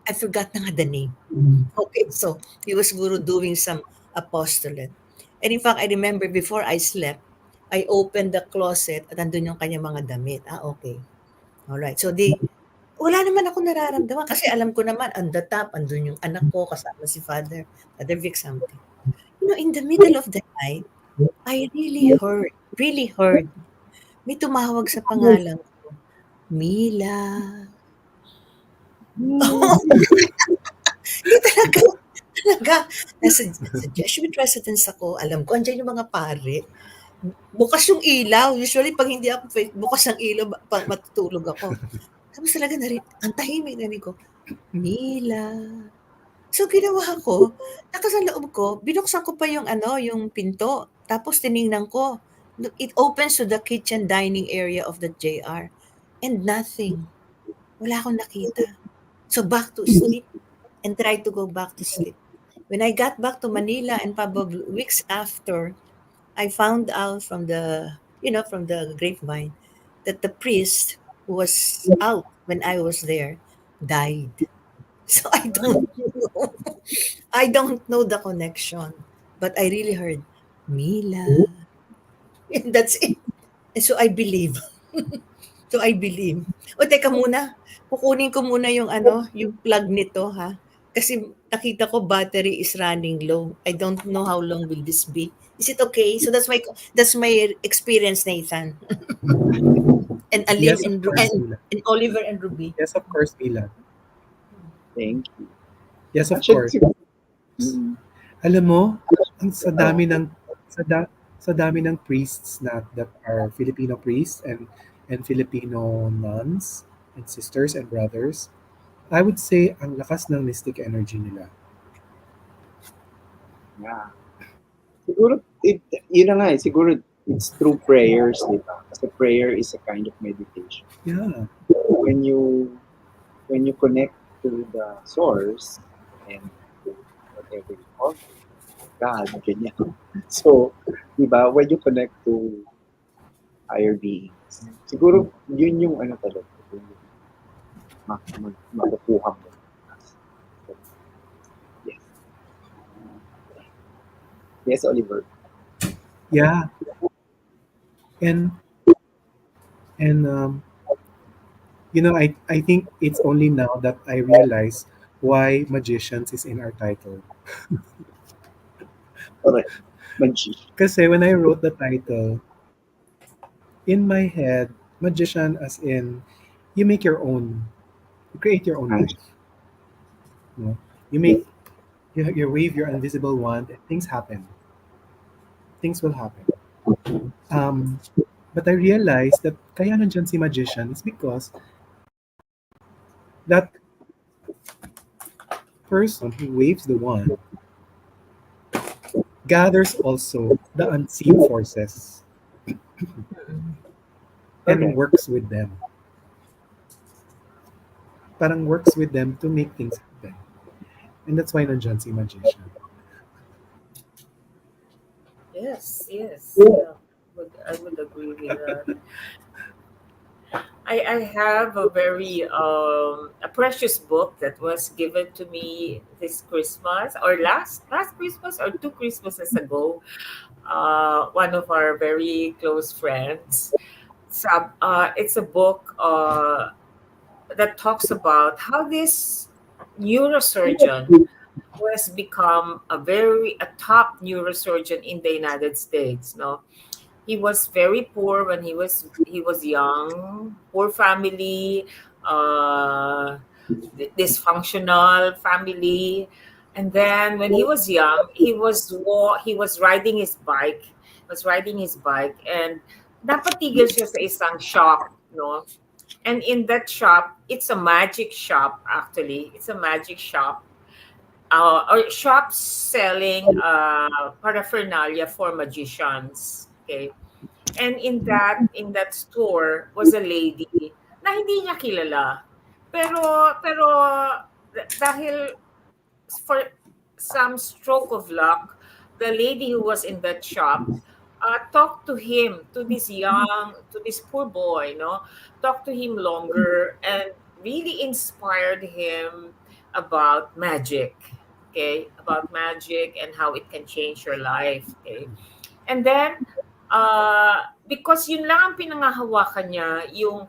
I forgot na nga the name. Okay, so he was guru doing some apostolate. And in fact, I remember before I slept, I opened the closet at andun yung kanyang mga damit. Okay. Alright. So wala naman ako nararamdaman kasi alam ko naman on the top, andun yung anak ko kasama si Father Vic something. In the middle of the night, I really heard, may tumawag sa pangalan ko, Mila. Oo, hindi talaga, talaga. Nasa Jesuit residence ako, alam ko, andiyan yung mga pare. Bukas yung ilaw. Usually, pag hindi ako bukas ang ilaw, matutulog ako. Tapos talaga, ang tahimik na ko, Mila. So, ginawa ko, sa loob ko, binuksan ko pa yung yung pinto. Tapos tiningnan ko. It opens to the kitchen dining area of the JR. And nothing. Wala akong nakita. So, back to sleep and try to go back to sleep. When I got back to Manila and probably weeks after, I found out from from the grapevine that the priest who was out when I was there died. So I What? don't know. I don't know the connection. But I really heard Mila. And that's it. And so I believe. So I believe. O teka muna. Kukunin ko muna yung yung plug nito ha. Kasi nakita ko battery is running low. I don't know how long will this be. Is it okay? So that's my experience, Nathan. And Aline Yes, of and course, Mila. and Oliver and Ruby. Yes, of course, Mila. Thank you. Yes, of Actually, course. mm, Alam mo, ang sa, da, sa dami ng priests that are Filipino priests and Filipino nuns and sisters and brothers, I would say ang lakas ng mystic energy nila. yeah. Siguro, yun na nga siguro it's through prayers, di ba? Kasi prayer is a kind of meditation. Yeah. When you connect to the source and to whatever you call it, God, ganyan. So, di ba, when you connect to higher beings, siguro yun yung ano talaga, yun yung makukuha mo. So, yes. Yes, Oliver. Yeah. And and I think it's only now that I realize why magicians is in our title. Correct. Magician. Kasi when I wrote the title, in my head, magician as in you make your own, you create your own life. No? You make you wave your invisible wand and things happen. Things will happen. Um, but I realized that kaya nandyan si magician is because that person who waves the wand gathers also the unseen forces and Correct. works with them. Parang works with them to make things happen. And that's why nandyan si magician. Yes, yes, yeah. I would agree with that. I have a very a precious book that was given to me this Christmas or last Christmas or two Christmases ago. One of our very close friends. It's a book that talks about how this neurosurgeon who has become a top neurosurgeon in the United States. No, he was very poor when he was young, poor family, uh, dysfunctional family, and then when he was young, he was riding his bike, and napatigil siya sa isang shop, no? And in that shop, it's a magic shop actually. It's a magic shop. Or shops selling paraphernalia for magicians. Okay. And in that store was a lady na hindi niya kilala. Pero dahil for some stroke of luck, the lady who was in that shop talked to him, to this poor boy, no, talked to him longer and really inspired him about magic, okay, about magic and how it can change your life, okay. And then, because yun lang ang pinangahawakan niya, yung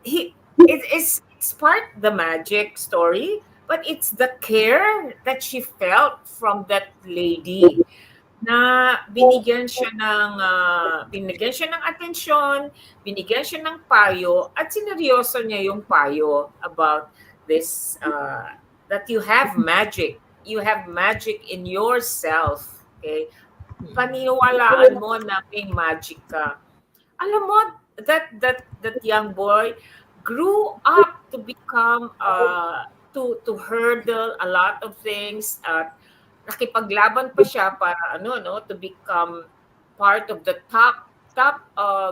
it's part the magic story, but it's the care that she felt from that lady na binigyan siya ng atensyon, binigyan siya ng payo at sineryoso niya yung payo about this that you have magic in yourself, okay? Paniniwalaan mo na may magic ka. Alam mo, that young boy grew up to become to hurdle a lot of things at nakipaglaban pa siya para ano no to become part of the top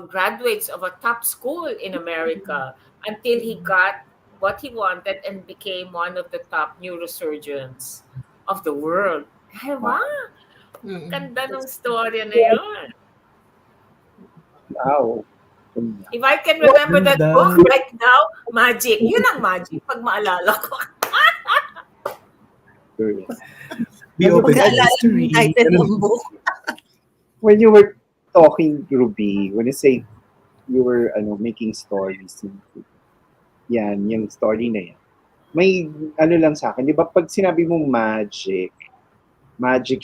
graduates of a top school in America until he got what he wanted and became one of the top neurosurgeons of the world. Diba? Mm. Ganda ng storya na yun. Wow. If I can remember that book Ganda. right now, magic. Yun ang magic pag maalala ko. Be open to Mag-aalala ng mystery. title ng book. When you were talking, Ruby, when you say you were making stories, yan, yung story na yan. May ano lang sa akin, di ba pag sinabi mong magic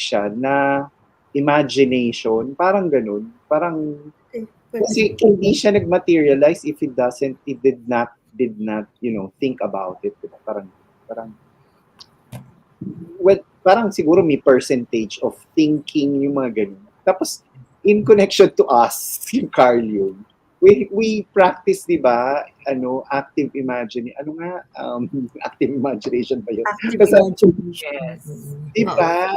siya na imagination, parang ganun. Parang, kasi hindi siya nag-materialize if it did not, think about it. Diba? Parang, well, parang siguro may percentage of thinking yung mga ganun. Tapos, in connection to us, yung Carl yun, we practice, di ba, active imagining. Ano nga, active imagination ba yun? Active Kasi, imagination. Yes. di ba?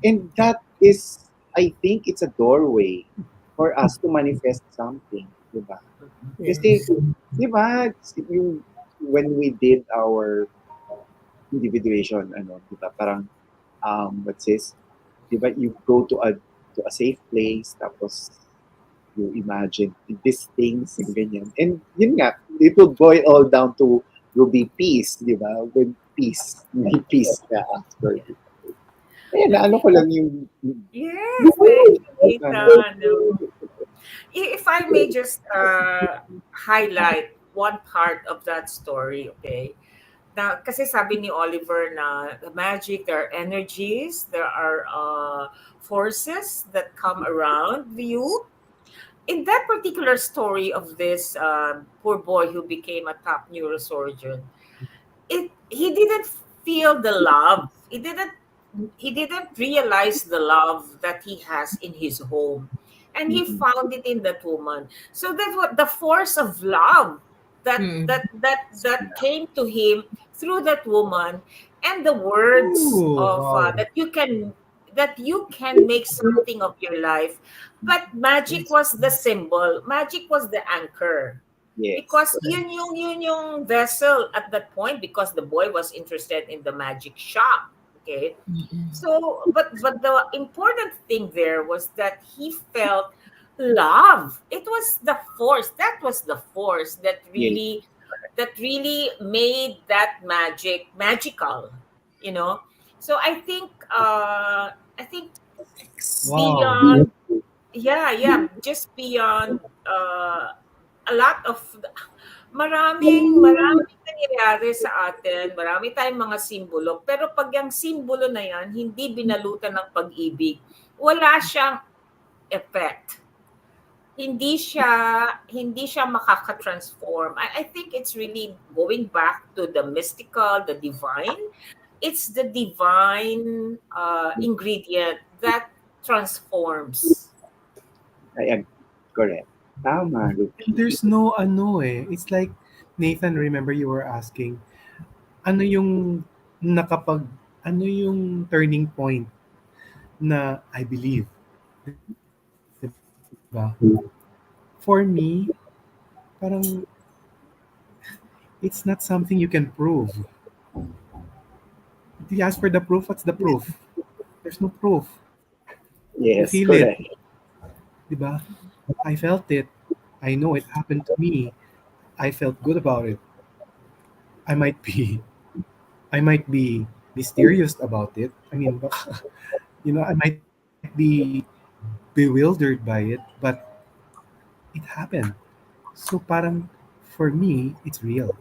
And that is, I think it's a doorway for us to manifest something, di ba? Kasi, di ba, when we did our individuation, di ba, parang, what says, di ba, you go to a safe place, tapos you imagine these things and ganyan. And yun nga, it will boil all down to Ruby peace, di ba? When may peace ka after. Ayun, naano ko lang yung... Yes, thank you, Nathan. If I may just highlight one part of that story, okay? Na, kasi sabi ni Oliver na the magic, there are energies, there are forces that come around you. In that particular story of this poor boy who became a top neurosurgeon, he didn't feel the love. He didn't realize the love that he has in his home, and he found it in that woman. So that's what the force of love that came to him through that woman, and the words Ooh, of wow. that you can make something of your life. But magic was the symbol, magic was the anchor, Yes. because yun yung vessel at that point, because the boy was interested in the magic shop, okay. So but the important thing there was that he felt love. It was the force, that was the force that Yes. really made that magic magical, you know. So I think Wow. beyond, yeah, just beyond a lot of maraming nangyayari sa atin, marami tayong mga simbolo, pero pag yung simbolo na yan hindi binalutan ng pag-ibig, wala siyang effect. Hindi siya makaka-transform. I think it's really going back to the mystical, the divine. It's the divine ingredient that transforms. I am correct. Tama, And Ruby. there's no ano eh. It's like, Nathan, remember you were asking, ano yung nakapag, ano yung turning point na I believe, 'di ba? For me, parang it's not something you can prove. If you ask for the proof, what's the proof? There's no proof. You Yes, feel it, correct. 'di ba? I felt it. I know it happened to me. I felt good about it. I might be I might be mysterious about it. I mean, I might be bewildered by it, but it happened. So parang for me, it's real.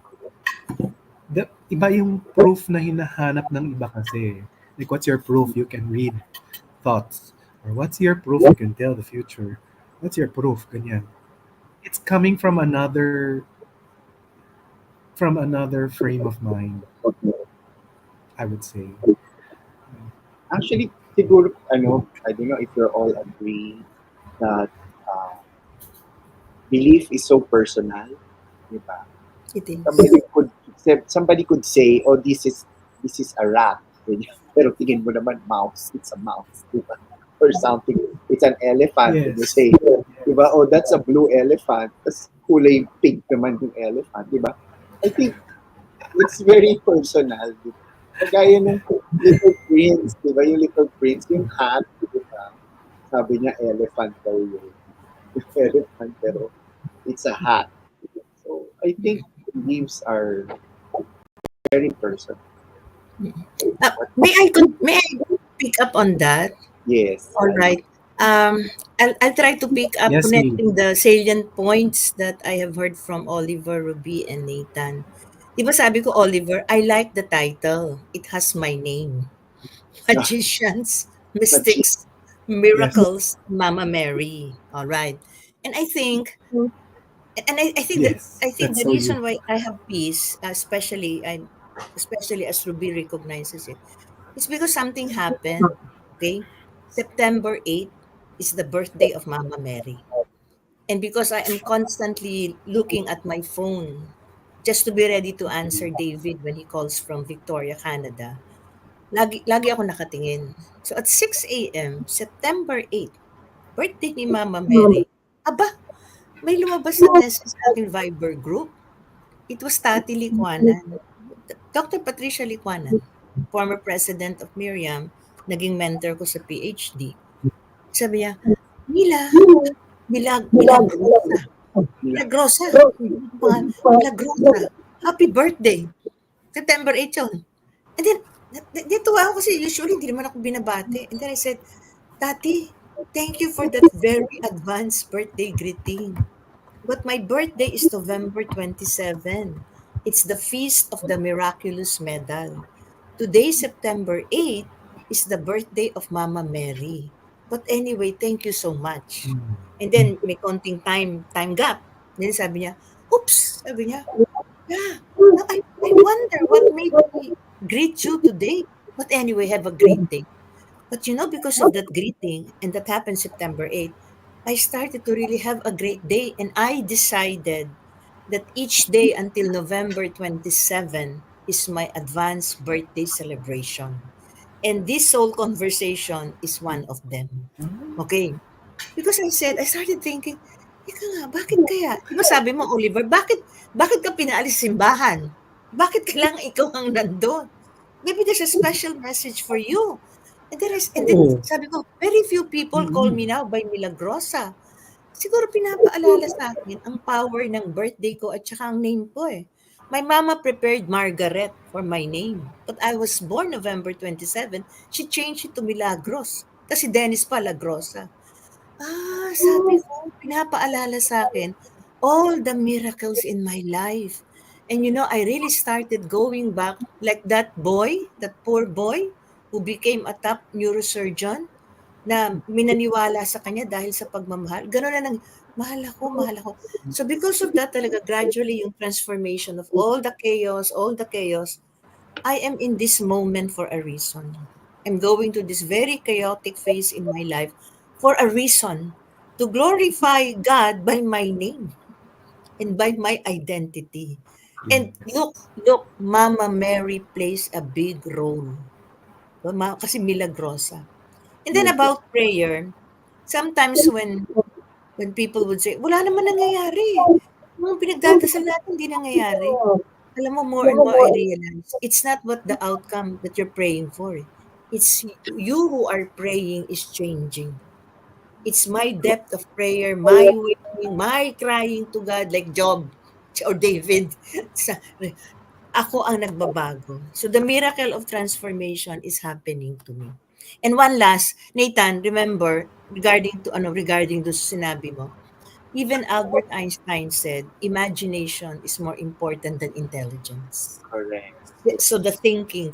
Iba yung proof na hinahanap ng iba kasi. Like, what's your proof? You can read thoughts. Or what's your proof? You can tell the future. What's your proof? Ganyan. It's coming from another frame of mind, I would say. Actually, siguro, I don't know if you're all agree that uh, belief is so personal, di ba? It is. Somebody could say, oh, this is a rat. Ganyan. Pero tingin mo naman, mouse. It's a mouse. Di ba? Or something. It's an elephant. And you Yes. say, di ba, oh, that's a blue elephant. Tapos kulay pink naman yung elephant. Di ba? I think it's very personal. Di ba? Kagaya nung Little Prince. Di ba? Yung Little Prince, yung hat. Di ba? Sabi niya, elephant daw yun. Elephant, pero it's a hat. So, I think beliefs are very personal. May I pick up on that? Yes, All I right. I'll try to pick up Yes, me. connecting the salient points that I have heard from Oliver, Ruby, and Nathan. Di ba sabi ko, Oliver, I like the title. It has my name. Magicians, but Mystics, Yes. Miracles, Mama Mary. All right. And I Yes. think That's the so you. reason why I have peace, especially as Ruby recognizes it, it's because something happened. Okay? September 8th is the birthday of Mama Mary. And because I am constantly looking at my phone just to be ready to answer David when he calls from Victoria, Canada, lagi ako nakatingin. So at 6 a.m., September 8th, birthday ni Mama Mary. Aba, may lumabas na message sa aking Viber group. It was Tati Liquanan, Dr. Patricia Liquanan, former president of Miriam, naging mentor ko sa PhD. Sabi niya, Mila, milagrosa. yeah, Milagrosa. Milagrosa. Happy birthday. September 8 yun. And then, natuwa ako kasi usually hindi naman ako binabati. And then I said, Tati, thank you for that very advanced birthday greeting. But my birthday is November 27. It's the feast of the miraculous medal. Today, September 8, is the birthday of Mama Mary. But anyway, thank you so much. Mm. And then may konting time gap. Then sabi niya, oops, sabi niya, yeah. Now I wonder what made me greet you today. But anyway, have a great day. But because of that greeting, and that happened September 8th, I started to really have a great day. And I decided that each day until November 27 is my advanced birthday celebration. And this soul conversation is one of them. Okay? Because I started thinking, ika nga, bakit kaya? Di ba sabi mo, Oliver, bakit ka pinaalis sa simbahan? Bakit kailangan ikaw ang nandun? Maybe there's a special message for you. And then Oo. sabi ko, very few people call Mm. me now by Milagrosa. Siguro pinapaalala sa akin ang power ng birthday ko at saka ang name ko eh. My mama prepared Margaret for my name. But I was born November 27. She changed it to Milagros. Kasi Dennis pa Lagrosa. Sabi ko, pinapaalala sa akin all the miracles in my life. And I really started going back like that boy, that poor boy who became a top neurosurgeon na minaniwala sa kanya dahil sa pagmamahal. Gano'n na mahal ako, mahal ako. So because of that talaga, gradually yung transformation of all the chaos, I am in this moment for a reason. I'm going to this very chaotic phase in my life for a reason. to glorify God by my name and by my identity. And look, Yes. look, Mama Mary plays a big role. Kasi milagrosa. And then Medyo. about prayer, sometimes when people would say, wala naman nangyayari. Yung pinagdadasal natin, hindi nangyayari. Alam mo, more and more I realize, it's not what the outcome that you're praying for. It's you who are praying is changing. It's my depth of prayer, my waiting, my crying to God like Job or David. Sa- Ako ang nagbabago. So the miracle of transformation is happening to me. And one last, Nathan, remember, regarding do sinabi mo, even Albert Einstein said, imagination is more important than intelligence. Correct. So the thinking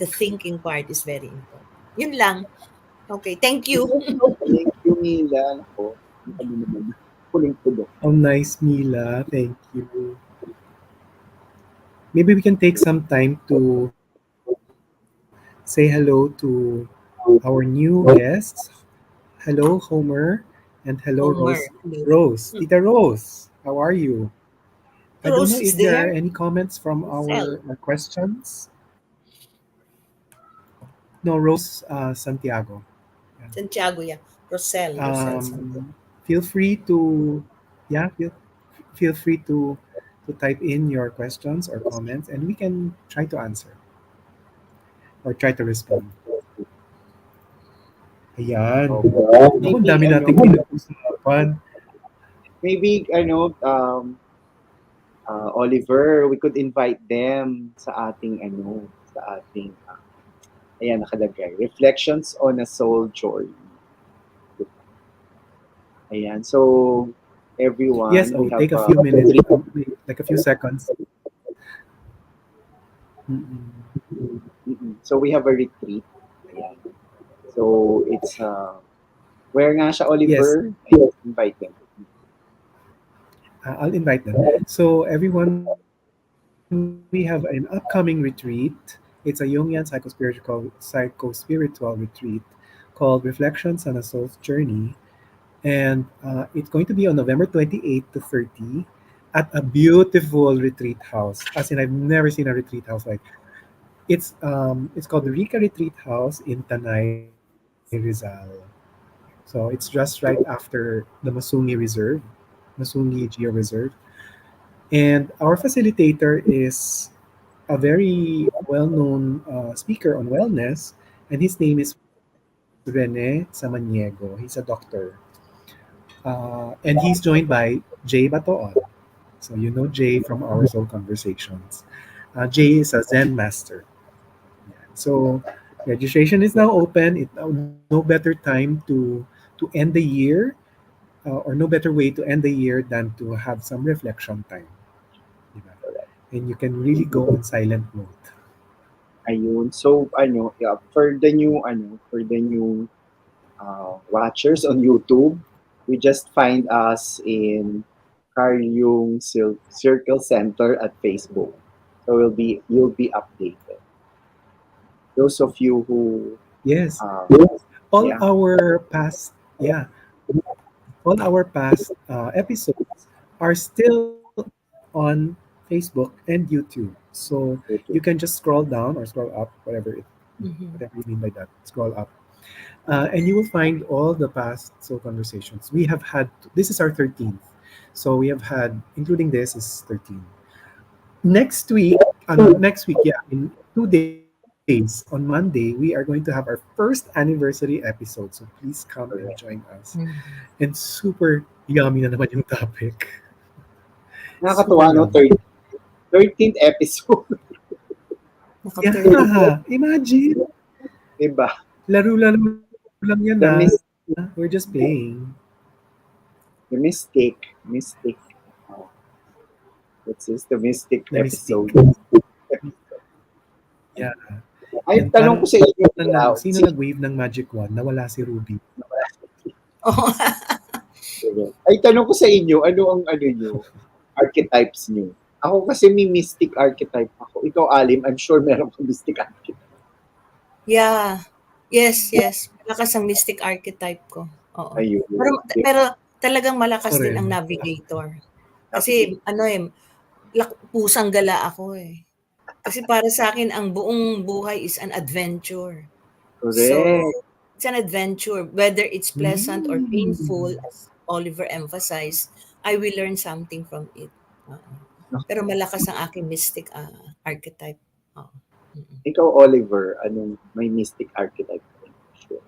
part is very important. Yun lang. Okay, thank you. Thank you, Mila. Ako, ano naman, huling tulo. Oh, nice, Mila. Thank you. Maybe we can take some time to say hello to our new guests. Hello, Homer, and hello, Homer. Rose. Tita Rose, how are you? I don't know Rose if is there are there. any comments from Cell. our questions. No, Rose Santiago. Yeah. Santiago, yeah. Rosel Santiago. Feel free to, yeah, feel free to type in your questions or comments, and we can try to answer or try to respond. Ayan. Okay. Naku, ang Maybe, dami ano, nating pinag-usapan. maybe, Oliver, we could invite them sa ating, ayan, nakalagay, Reflections on a Soul Journey. Ayan, so, Yes, everyone, we oh, have take a few minutes, retreat. wait, like a few seconds. Mm-mm. So, we have a retreat. Ayan. So, it's, where nga siya, Yes, Oliver? Ayan, invite them. I'll invite them. So, everyone, we have an upcoming retreat. It's a Jungian psycho-spiritual retreat called Reflections on a Soul's Journey. And it's going to be on November 28th to 30 at a beautiful retreat house. As in, I've never seen a retreat house like. It's called the Rica Retreat House in Tanay, Rizal. So it's just right after the Masungi Reserve, Masungi Geo Reserve. And our facilitator is a very well-known speaker on wellness, and his name is Rene Samaniego. He's a doctor, and he's joined by Jay Batoon. So you know Jay from our Soul Conversations. Jay is a Zen master. Yeah. So registration is now open. No better time to end the year, or no better way to end the year than to have some reflection time. Diba? And you can really go on silent mode. Ayun. So, yeah, for the new watchers on YouTube, we just find us in Karyong Circle Center at Facebook. So you'll be updated. Those of you who Yes, uh, all yeah, our past, yeah, all our past episodes are still on Facebook and YouTube. So you can just scroll down or scroll up, whatever Mhm. you mean by that. Scroll up, and you will find all the past soul conversations. We have had, this is our 13th. So we have had, including this, is 13. Next week, next week, yeah, in 2 days, on Monday, we are going to have our first anniversary episode. So please come and join correct. us. And Mhm. super yummy na naman yung topic. Super Nakakatuwa, no? yummy. 13th episode. Naka-30. Yeah, imagine. Diba? Laro-laro lang yan The, We're mis- just playing. the mystic, uh, what's this? The The mystic mystic. episode. Yeah. Ay, And tanong ko parang sa inyo, sino nag-wave ng magic wand? Nawala si Ruby. Oo. Ay, tanong ko sa inyo, ano ang nyo, archetypes nyo? Ako kasi may mystic archetype ako. Ikaw, Alim, I'm sure meron kang mystic archetype. Yeah. Yes, yes. Malakas ang mystic archetype ko. Oo. Ayun. Pero Okay. pero Talagang Ako malakas din ang rin. navigator. Navigate. Kasi ano, pusang gala ako, eh. Kasi para sa akin ang buong buhay is an adventure. So, Correct. it's an adventure. Whether it's pleasant or painful, Mm. as Oliver emphasized, I will learn something from it. Oo. No? Pero malakas ang aking mystic archetype. Oo. Mm. Ikaw, Oliver, anong may mystic archetype ka rin? Sure.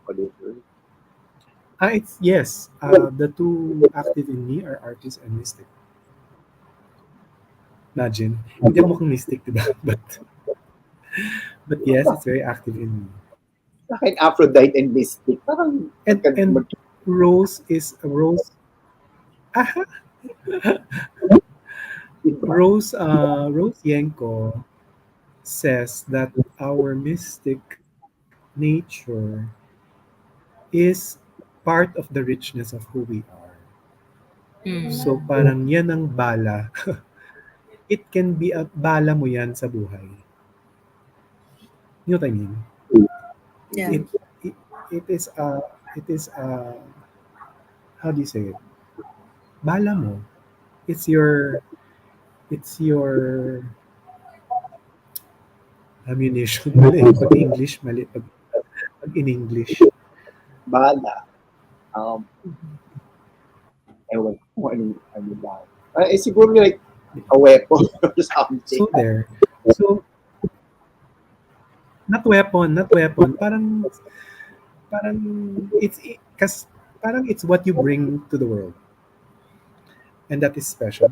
Oliver. It's yes. The two active in me are artist and mystic. Imagine, hindi ako mukhang mystic, di ba? But yes, it's very active in me. Sa akin, Aphrodite and mystic. Parang And Rose is Rose. Ah, iba. Rose Yenko says that our mystic nature is part of the richness of who we are. So Mm. parang yan ang bala. It can be a bala mo yan sa buhay. You know what I mean? Yeah. It it, it is how do you say it? Bala mo. It's your ammunition. Mali. Pag English, mali. Pag in English. Bala. Um, ewan ko kung ano ba. Siguro like a weapon or something. So there. So not weapon. Parang kas parang it's what you bring to the world, and that is special.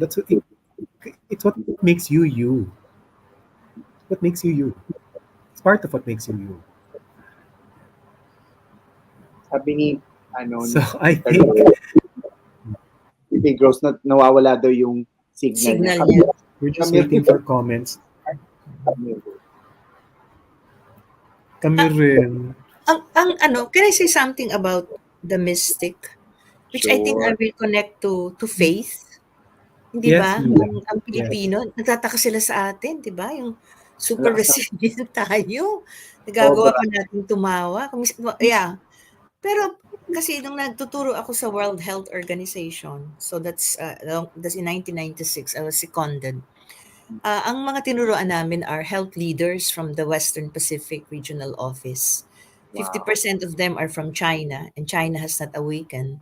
It's what makes you you. What makes you you. It's part of what makes you you. Sabi ni, ano, So ni I Tita think Rose, Tita Rose, nawawala daw yung signal niya. Signal Kami, niya. we're just kami waiting rin. for comments. Kami rin. Kami Ah, rin. ang ano, can I say something about the mystic? Which I think I Sure. will connect to faith. Hindi ba? Yes, Mila. Ang Yes. Pilipino, nagtataka sila sa atin, 'di ba? Yung Ang super lakas ng resilient tayo. Nagagawa sobra. pa nating tumawa. Yeah. Pero kasi nung nagtuturo ako sa World Health Organization, so that's in 1996, I was seconded. Ang mga tinuruan namin are health leaders from the Western Pacific Regional Office. Wow. 50% of them are from China, and China has not awakened.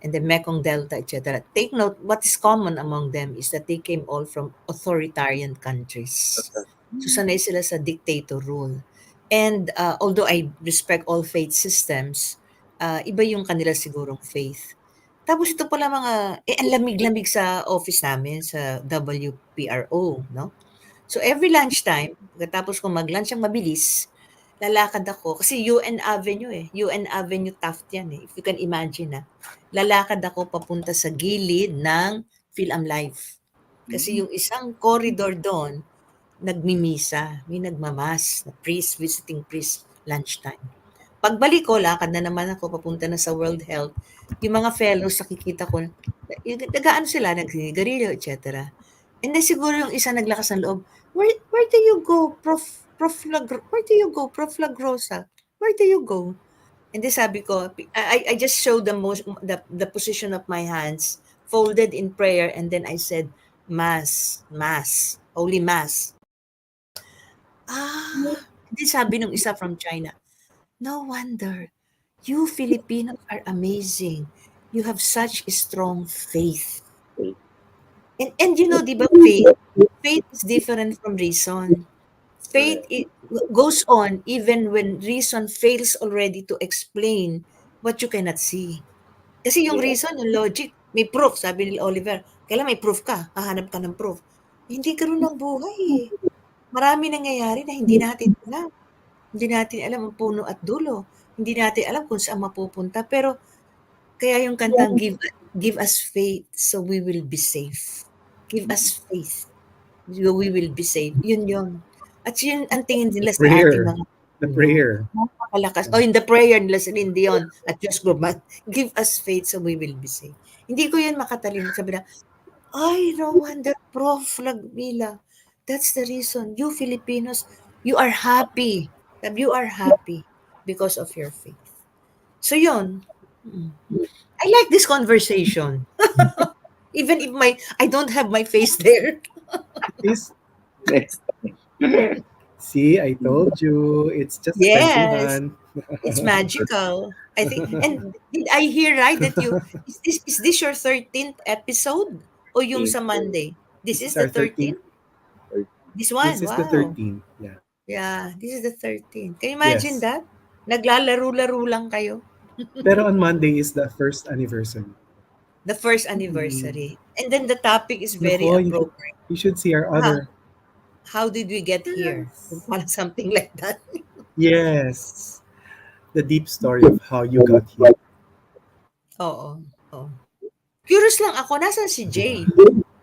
And the Mekong Delta, etc. Take note, what is common among them is that they came all from authoritarian countries. Okay. So sanay sila sa dictator rule. And although I respect all faith systems, iba yung kanila sigurong faith. Tapos ito pala ang lamig-lamig sa office namin, sa WPRO, no? So every lunchtime, pagkatapos ko mag-lunch ang mabilis, lalakad ako kasi UN Avenue, eh, UN Avenue Taft 'yan, eh, if you can imagine, lalakad ako papunta sa gilid ng PhilAmLife. Kasi Mm. yung isang corridor do'n, nagmimisa, may nagmamas na priest, visiting priest, lunchtime. Pagbalik ko, lakad na naman ako papunta na sa World Health. Yung mga fellows nakikita ko, yung nag-aano sila, nagsinigarilyo, etc. And then siguro yung isa naglakas ng loob, where do you go, where do you go, Prof. Lagrosa? Where do you go? And then sabi ko, I just showed the position of my hands, folded in prayer, and then I said, Mass, Mass, Holy Mass. And then sabi nung isa from China, no wonder, you Filipinos are amazing. You have such strong faith. Okay. And you know, di ba, faith is different from reason. Faith Correct. goes on even when reason fails already to explain what you cannot see. Kasi yung Yes. reason, yung logic, may proof, sabi ni Oliver. Kailan may proof ka, hahanap ka ng proof. Hindi ganoon ang buhay, eh. Marami nangyayari na hindi natin alam. Hindi natin alam ang puno at dulo. Hindi natin alam kung saan mapupunta. Pero kaya yung kantang give us faith so we will be safe. Give us faith so we will be safe. Yun yun. At yun ang tingin The nila sa ating prayer. mga The Pilipino. prayer. Napakalakas. Oh, in the prayer nila sa Dion at Diyos Guzman, give us faith so we will be safe. Hindi ko yun makatalino. Sabi na, ay, no wonder, Prof. Lagmila. That's the reason. You Filipinos, you are happy. You are happy because of your faith. So yun. Mm. I like this conversation. Even if I don't have my face there. Is Next time. see, I told you, it's just Yes, kwentuhan. it's magical. I think. And did I hear right that you is this your 13th episode o yung In sa Monday? This This is is the our 13th. 13th? This This one. is the Wow. 13th. Yeah. Yeah, this is the 13th. Can you imagine Yes. that? Naglalaro-laro lang kayo. Pero on Monday is the first anniversary. The first Mm. anniversary. And then the topic is very Nako, appropriate. you should see our Ah, other. how did we get here? Yes. Parang something like that. Yes. The deep story of how you got here. Oo. Oo. Curious lang ako, nasan si Di ba? Jay?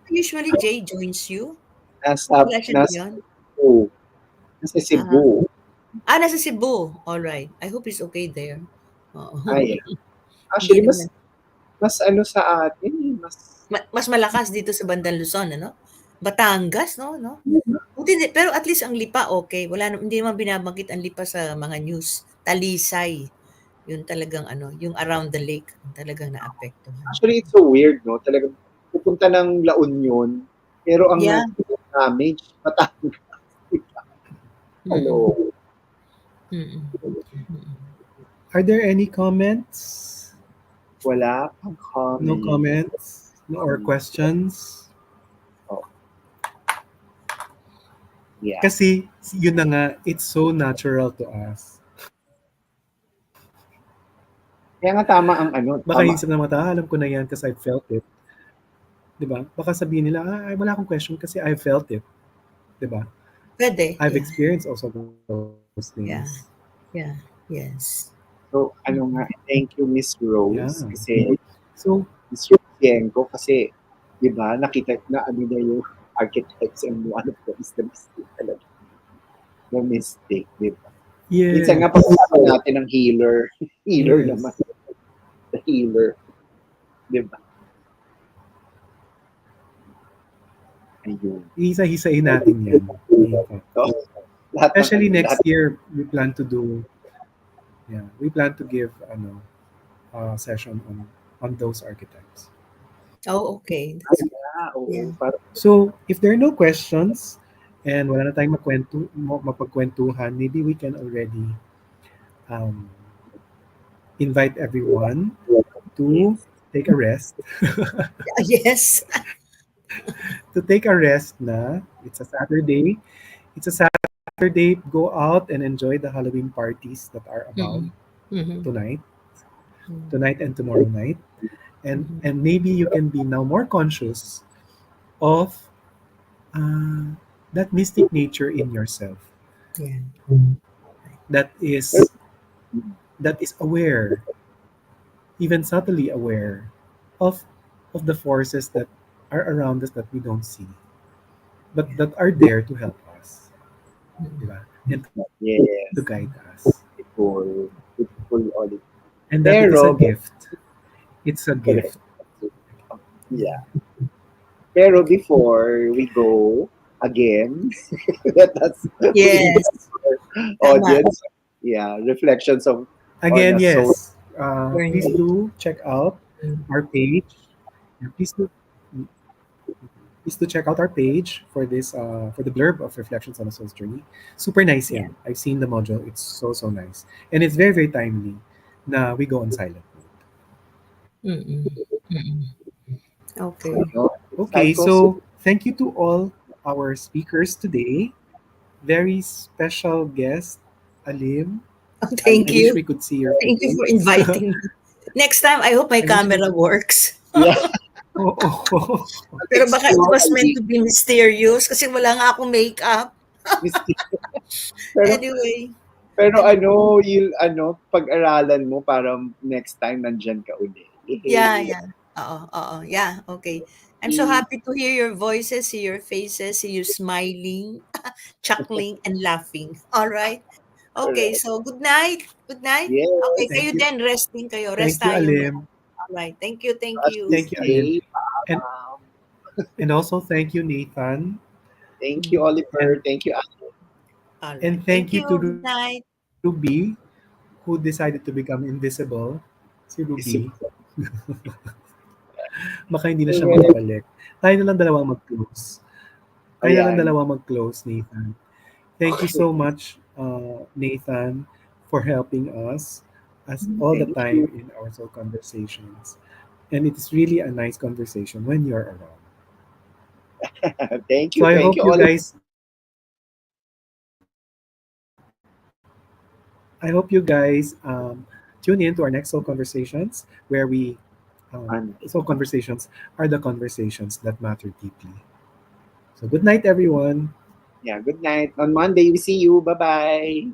Usually Jay joins you? nasa, Wala siya nasa ngayon? Cebu. Nasa Ah, Cebu. nasa Cebu. Alright. I hope he's okay there. Oo. Ay, Hindi actually, naman. mas ano sa atin, mas, Mas malakas dito sa bandang Luzon, ano? Batangas, no? Buti di pero at least ang Lipa okey, wala hindi naman binabanggit ang Lipa sa mga news. Talisay, yun talagang ano, yung around the lake ang talagang naapektuhan. actually, it's so weird, no? Talagang pupunta ng La Union, pero ang Yeah, damage, Batangas. mm, Ano, mm, mm. Are there any comments? wala pang No comment. comments? No or questions? Oh, yeah. Kasi, yun na nga, it's so natural to us. Kaya nga tama ang ano, Baka tama. isip ng mga tao, alam ko na yan kasi I felt it. 'Di ba? Baka sabihin nila, ay, wala akong question kasi I felt it. 'Di ba? Puwede, I've yeah, experienced also those things. yeah, yeah, yes. So, ano nga, thank you, Miss Yeah. Rose, kasi, So, Miss Rose kasi, di ba, nakita na ano na yung architects and one of them is the mistake talaga. The mistake, di ba? Minsan nga, yes. pag-usapan natin ng healer, healer naman, Yes. the healer, di ba? Ayun. Isa-isain natin yan. Nathan. So, lahat ng Especially ano, lahat next year, we plan to do, yeah, we plan to give session on those archetypes. Oh, okay, that's good. na, oo, Yeah. parang, So, if there are no questions and wala na tayong mapagkwentuhan, maybe we can already um, invite everyone to yes. take a rest. Yes. To take a rest na. It's a Saturday. It's a Saturday. Go out and enjoy the Halloween parties that are about Mm, mhm, tonight, mm, tonight and tomorrow night. And mhm, and maybe you can be now more conscious of uh, that mystic nature in yourself yeah. that is aware, even subtly aware of the forces that are around us that we don't see, but Yeah. that are there to help us, di Mm. ba? And to guide Yes, us. beautiful, beautiful ulit. And that it is a Pero, gift. It's a correct. gift. Yeah. Yeah. Pero before we go again, let us invite Yes, our tama. audience. Yeah, reflections of on Again, a soul. yes. Please Journey. do check out Mm, our page. And please do check out our page for this for the blurb of Reflections on a Soul's Journey. Super nice yeah. yan. I've seen the module. It's so so nice. And it's very very timely na we go on silent mode. Mm, mm. Okay. No? It's time Okay, to also, so thank you to all our speakers today. Very special guest, Alim. Oh, I thank wish you. we could see your Thank you for face. inviting me. Next time, I hope my I wish we camera works. yeah, oh, oh, Pero baka it explore was a meant to be mysterious kasi wala nga akong makeup. little. Pero, Anyway, pero anyway. ano, yung ano, pag-aralan mo para next time nandyan ka uli. Yeah, Yay! yeah. Oo. Yeah, okay. I'm so happy to hear your voices, see your faces, see you smiling, chuckling, and laughing. All right. Okay, Correct. so good night. Good night. Okay, Yes. thank kayo you. din, resting kayo. Rest Thank you, tayong lahat. Alim. All right. Thank you, thank As we you. Thank you, Alim. say, And and also thank you, Nathan. thank you, Mm. Oliver. And Thank you, All right. and Thank thank you. you to Good night. Ruby who decided to become invisible Si Si Ruby. Baka hindi na siya Well, makabalik. Tayo na lang dalawa mag-close. Tayo na lang ayan. dalawa mag-close, Nathan. Thank you so Okay. much, Nathan, for helping us as all the Thank time you. in our soul conversations. And it is really a nice conversation when you're around. Thank So you. Thank you all. I hope you guys tune in to our next soul conversations where And soul conversations are the conversations that matter deeply. So good night, everyone. yeah, good night. On Monday, we see you. Bye-bye.